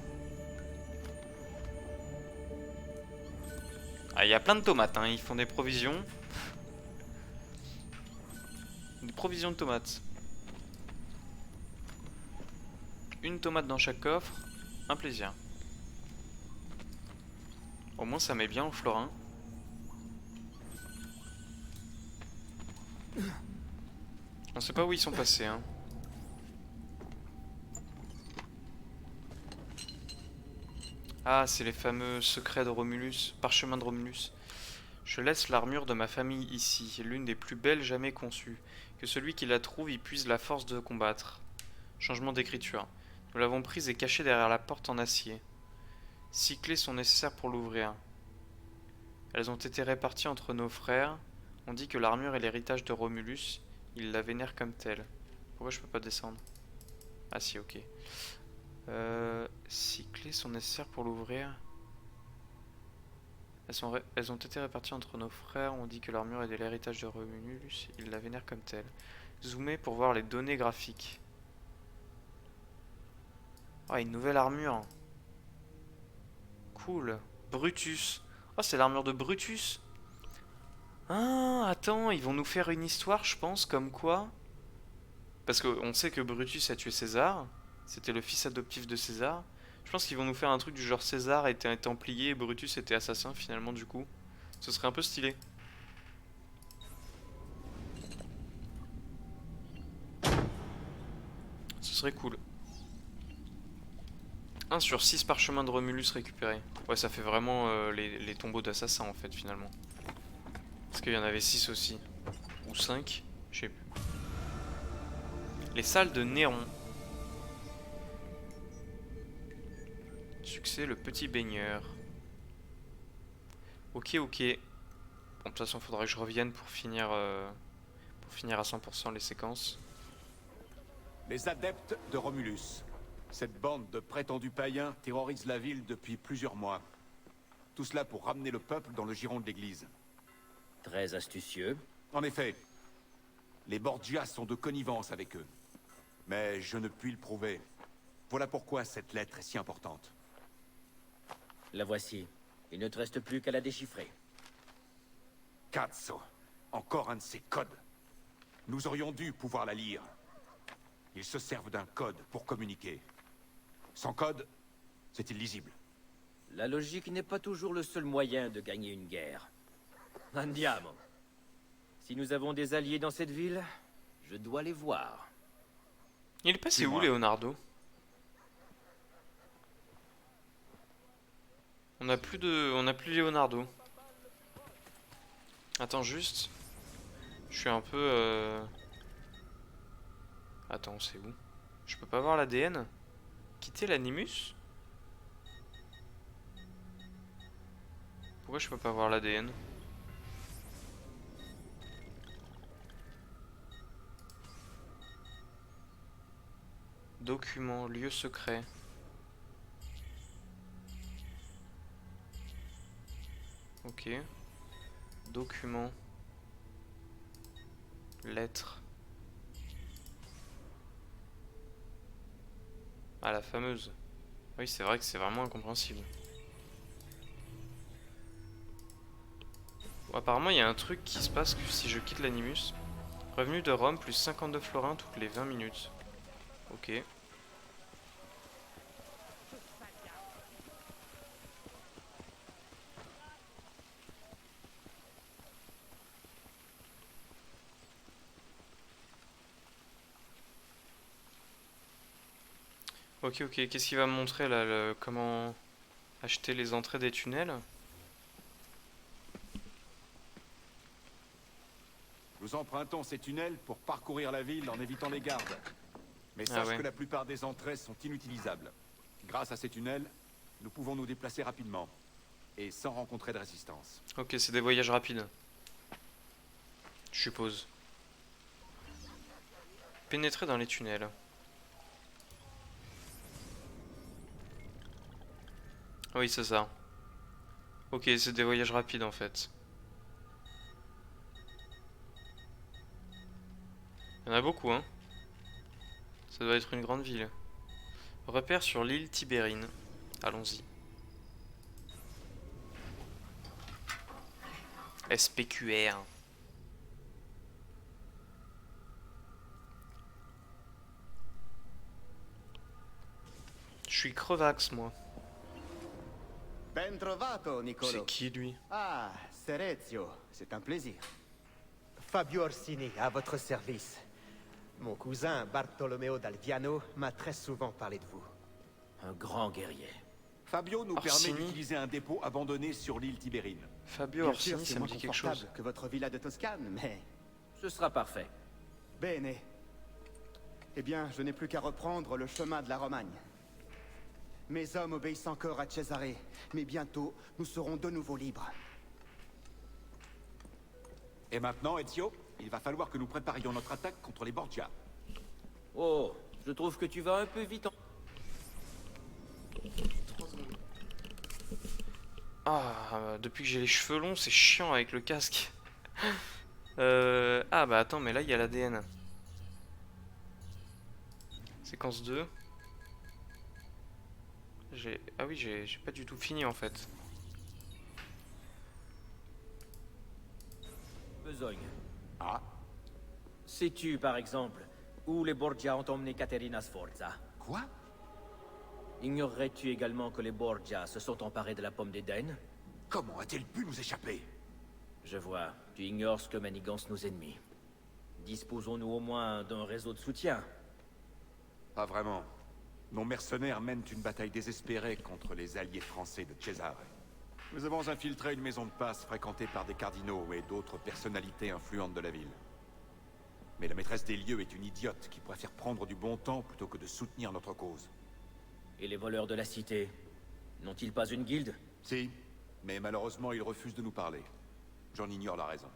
Ah, il y a plein de tomates, hein. Ils font des provisions. Des provisions de tomates. Une tomate dans chaque coffre. Un plaisir. Au moins ça met bien au florin. On sait pas où ils sont passés, hein. Ah, c'est les fameux secrets de Romulus, parchemin de Romulus. Je laisse l'armure de ma famille ici, l'une des plus belles jamais conçues. Que celui qui la trouve y puise la force de combattre. Changement d'écriture. Nous l'avons prise et cachée derrière la porte en acier. 6 clés sont nécessaires pour l'ouvrir. Elles ont été réparties entre nos frères. On dit que l'armure est l'héritage de Romulus. Ils la vénèrent comme telle. Pourquoi je peux pas descendre? Ah si, ok. 6 clés sont nécessaires pour l'ouvrir. Elles ont été réparties entre nos frères. On dit que l'armure est de l'héritage de Romulus. Ils la vénèrent comme telle. Zoomer pour voir les données graphiques. Ah, une nouvelle armure. Cool. Brutus. Oh, c'est l'armure de Brutus. Ah, attends, ils vont nous faire une histoire, je pense, comme quoi. Parce qu'on sait que Brutus a tué César. C'était le fils adoptif de César. Je pense qu'ils vont nous faire un truc du genre César était un templier et Brutus était assassin finalement du coup. Ce serait un peu stylé. Ce serait cool. 1 sur 6 parchemins de Romulus récupérés. Ouais, ça fait vraiment les tombeaux d'assassins en fait finalement. Parce qu'il y en avait 6 aussi. Ou 5, je sais plus. Les salles de Néron. Succès, le petit baigneur. Ok, ok. Bon, de toute façon, il faudrait que je revienne pour finir à 100% les séquences.
Les adeptes de Romulus. Cette bande de prétendus païens terrorise la ville depuis plusieurs mois. Tout cela pour ramener le peuple dans le giron de l'église.
Très astucieux.
En effet, les Borgias sont de connivence avec eux. Mais je ne puis le prouver. Voilà pourquoi cette lettre est si importante.
La voici. Il ne te reste plus qu'à la déchiffrer.
Cazzo. Encore un de ces codes. Nous aurions dû pouvoir la lire. Ils se servent d'un code pour communiquer. Sans code, c'est illisible.
La logique n'est pas toujours le seul moyen de gagner une guerre. Andiamo. Si nous avons des alliés dans cette ville, je dois les voir.
Il est passé où, Leonardo? On n'a plus Leonardo. Attends juste. Je suis un peu Attends, c'est où? Je peux pas voir l'ADN? Quitter l'Animus? Pourquoi je peux pas voir l'ADN? Document, lieu secret. Ok. Document. Lettre. Ah, la fameuse. Oui, c'est vrai que c'est vraiment incompréhensible. Bon, apparemment, il y a un truc qui se passe que si je quitte l'Animus. Revenu de Rome, plus 52 florins toutes les 20 minutes. Ok. Ok, ok. Qu'est-ce qu'il va me montrer là, comment acheter les entrées des tunnels?
Nous empruntons ces tunnels pour parcourir la ville en évitant les gardes. Mais sache que la plupart des entrées sont inutilisables. Grâce à ces tunnels, nous pouvons nous déplacer rapidement. Et sans rencontrer de résistance.
Ok, c'est des voyages rapides. Je suppose. Pénétrer dans les tunnels. Oui, c'est ça. Ok, c'est des voyages rapides en fait. Il y en a beaucoup, hein. Ça doit être une grande ville. Repère sur l'île Tibérine. Allons-y. SPQR. Je suis crevax, moi.
Ben trovato, Nicolo.
C'est qui, lui?
Ah, Serezio, c'est un plaisir.
Fabio Orsini, à votre service. Mon cousin Bartolomeo d'Alviano m'a très souvent parlé de vous.
Un grand guerrier.
Fabio nous permet d'utiliser un dépôt abandonné sur l'île Tibérine.
Fabio Orsini, ça me dit quelque chose.
Que votre villa de Toscane, mais...
Ce sera parfait.
Bene. Eh bien, je n'ai plus qu'à reprendre le chemin de la Romagne. Mes hommes obéissent encore à Cesare, mais bientôt, nous serons de nouveau libres.
Et maintenant, Ezio, il va falloir que nous préparions notre attaque contre les Borgia.
Oh, je trouve que tu vas un peu vite en...
Ah, depuis que j'ai les cheveux longs, c'est chiant avec le casque. Ah bah attends, mais là il y a l'ADN. Séquence 2. Ah oui, j'ai pas du tout fini en fait.
Besogne.
Ah,
Sais-tu, par exemple, où les Borgia ont emmené Caterina Sforza?
quoi?
Ignorerais-tu également que les Borgia se sont emparés de la pomme d'Éden?
Comment a-t-elle pu nous échapper?
Je vois, tu ignores ce que manigancent nos ennemis. Disposons-nous au moins d'un réseau de soutien?
Pas vraiment. Nos mercenaires mènent une bataille désespérée contre les alliés français de Cesare. Nous avons infiltré une maison de passe fréquentée par des cardinaux et d'autres personnalités influentes de la ville. Mais la maîtresse des lieux est une idiote qui préfère prendre du bon temps plutôt que de soutenir notre cause.
Et les voleurs de la cité? N'ont-ils pas une guilde?
Si, mais malheureusement ils refusent de nous parler. J'en ignore la raison.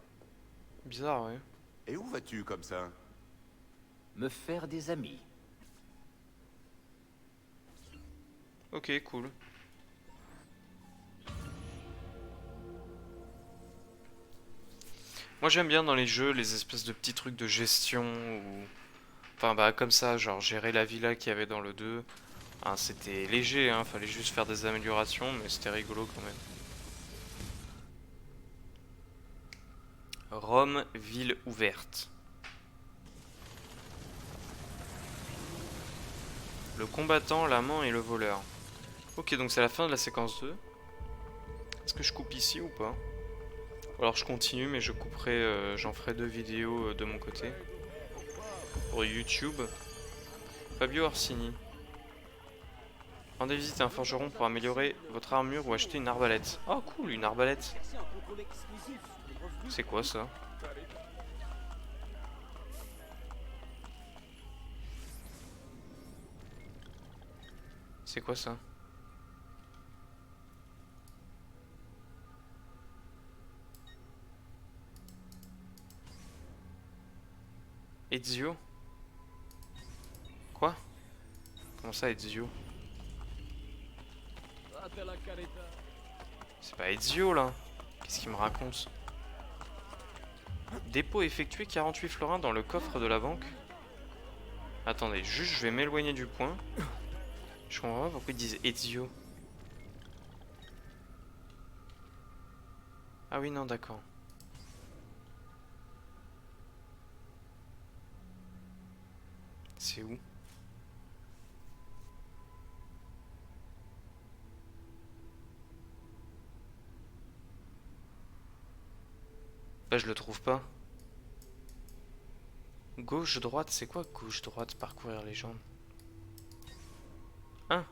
Bizarre, ouais.
Et où vas-tu comme ça?
Me faire des amis.
Ok, cool. Moi j'aime bien dans les jeux les espèces de petits trucs de gestion ou... Enfin bah comme ça, genre gérer la villa qu'il y avait dans le 2. Hein, c'était léger, hein, fallait juste faire des améliorations, mais c'était rigolo quand même. Rome, ville ouverte. Le combattant, l'amant et le voleur. Ok, donc c'est la fin de la séquence 2. Est-ce que je coupe ici ou pas? Alors je continue, mais je couperai, j'en ferai 2 vidéos de mon côté. Pour YouTube. Fabio Orsini. Rendez visite à un forgeron pour améliorer votre armure ou acheter une arbalète. Oh cool, une arbalète. C'est quoi ça? C'est quoi ça? Ezio? Quoi? Comment ça Ezio? C'est pas Ezio là. Qu'est-ce qu'il me raconte? Dépôt effectué 48 florins dans le coffre de la banque. Attendez, juste je vais m'éloigner du point. Je comprends pas pourquoi ils disent Ezio. Ah oui non d'accord. C'est où? Bah je le trouve pas. Gauche, droite, c'est quoi gauche, droite, parcourir les jambes? Hein?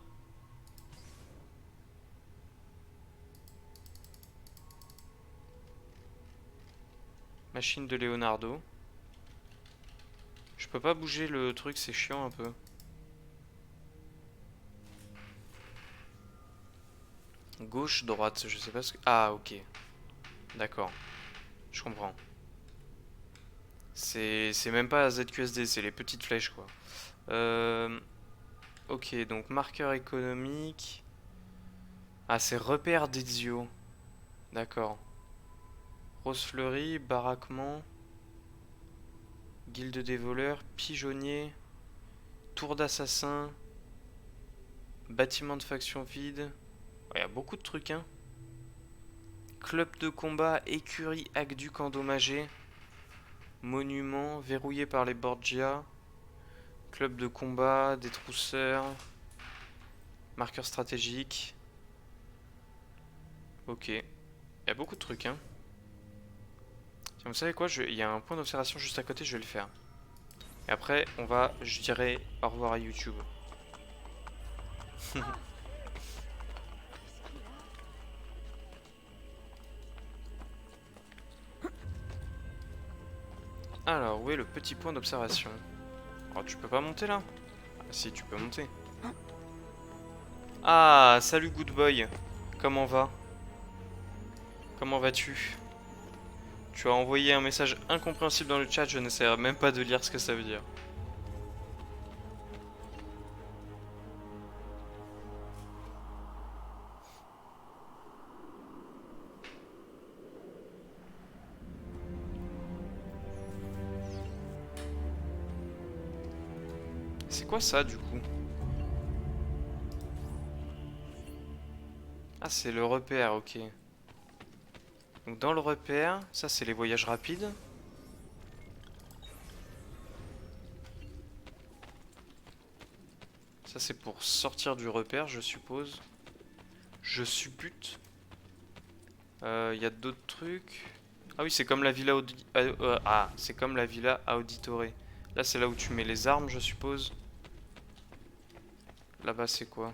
Machine de Leonardo. Je peux pas bouger le truc, c'est chiant un peu. Gauche, droite, je sais pas ce que... Ah ok. D'accord. Je comprends. C'est même pas ZQSD, c'est les petites flèches quoi. Ok, donc marqueur économique. Ah, c'est repère d'Ezio. D'accord. Rose fleurie, baraquement. Guilde des voleurs, pigeonnier. Tour d'assassin. Bâtiment de faction vide. Il y a beaucoup de trucs, hein. Club de combat, écurie, aqueduc endommagé. Monument, verrouillé par les Borgia. Club de combat, détrousseur. Marqueur stratégique. Ok. Il y a beaucoup de trucs, hein. Tiens, vous savez quoi, il y a un point d'observation juste à côté, je vais le faire. Et après, on va, je dirais, au revoir à YouTube. Alors, où est le petit point d'observation? Oh, tu peux pas monter là? Ah, si, tu peux monter. Ah, salut good boy. Comment va? Comment vas-tu? Tu as envoyé un message incompréhensible dans le chat, je n'essaierai même pas de lire ce que ça veut dire. C'est quoi ça du coup? Ah, c'est le repère, ok. Donc dans le repère, ça c'est les voyages rapides. Ça c'est pour sortir du repère, je suppose. Je suppute. Il y a d'autres trucs. Ah oui, c'est comme la villa c'est comme la villa Auditore. Là c'est là où tu mets les armes, je suppose. Là-bas c'est quoi?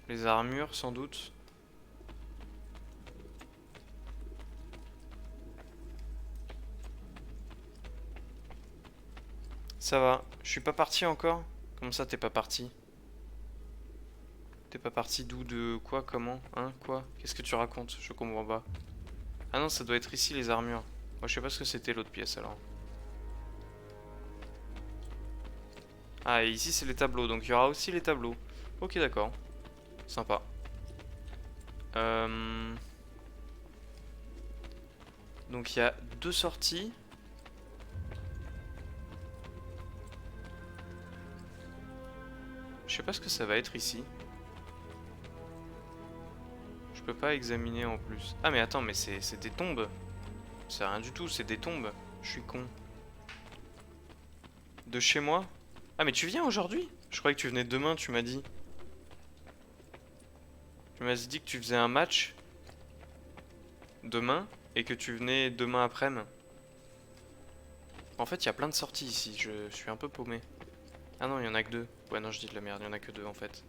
Les armures sans doute. Ça va, je suis pas parti encore? Comment ça t'es pas parti? T'es pas parti d'où, de quoi, comment? Hein, quoi? Qu'est-ce que tu racontes? Je comprends pas. Ah non, ça doit être ici les armures. Moi je sais pas ce que c'était l'autre pièce alors. Ah, et ici c'est les tableaux, donc il y aura aussi les tableaux. Ok, d'accord. Sympa. Donc il y a 2 sorties. Je sais pas ce que ça va être ici. Je peux pas examiner en plus. Ah mais attends, mais c'est des tombes. C'est rien du tout, c'est des tombes. Je suis con. De chez moi? Ah mais tu viens aujourd'hui? Je croyais que tu venais demain, tu m'as dit. Tu m'as dit que tu faisais un match demain et que tu venais demain après-midi. En fait, il y a plein de sorties ici, je suis un peu paumé. Ah non, il y en a que 2. Ouais, non, je dis de la merde, il y en a que 2 en fait.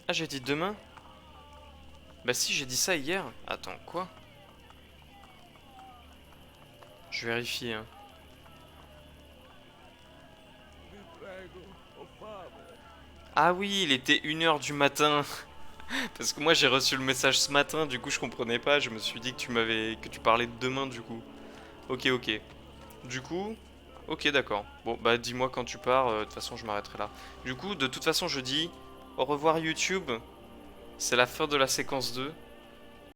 Ah, j'ai dit demain? Bah si, j'ai dit ça hier. Attends, quoi? Je vérifie, hein. Ah oui, il était 1h du matin. Parce que moi j'ai reçu le message ce matin, du coup je comprenais pas, je me suis dit que tu parlais de demain du coup. Ok, ok. Du coup, ok d'accord. Bon bah dis-moi quand tu pars, de toute façon je m'arrêterai là. Du coup, de toute façon je dis au revoir YouTube. C'est la fin de la séquence 2.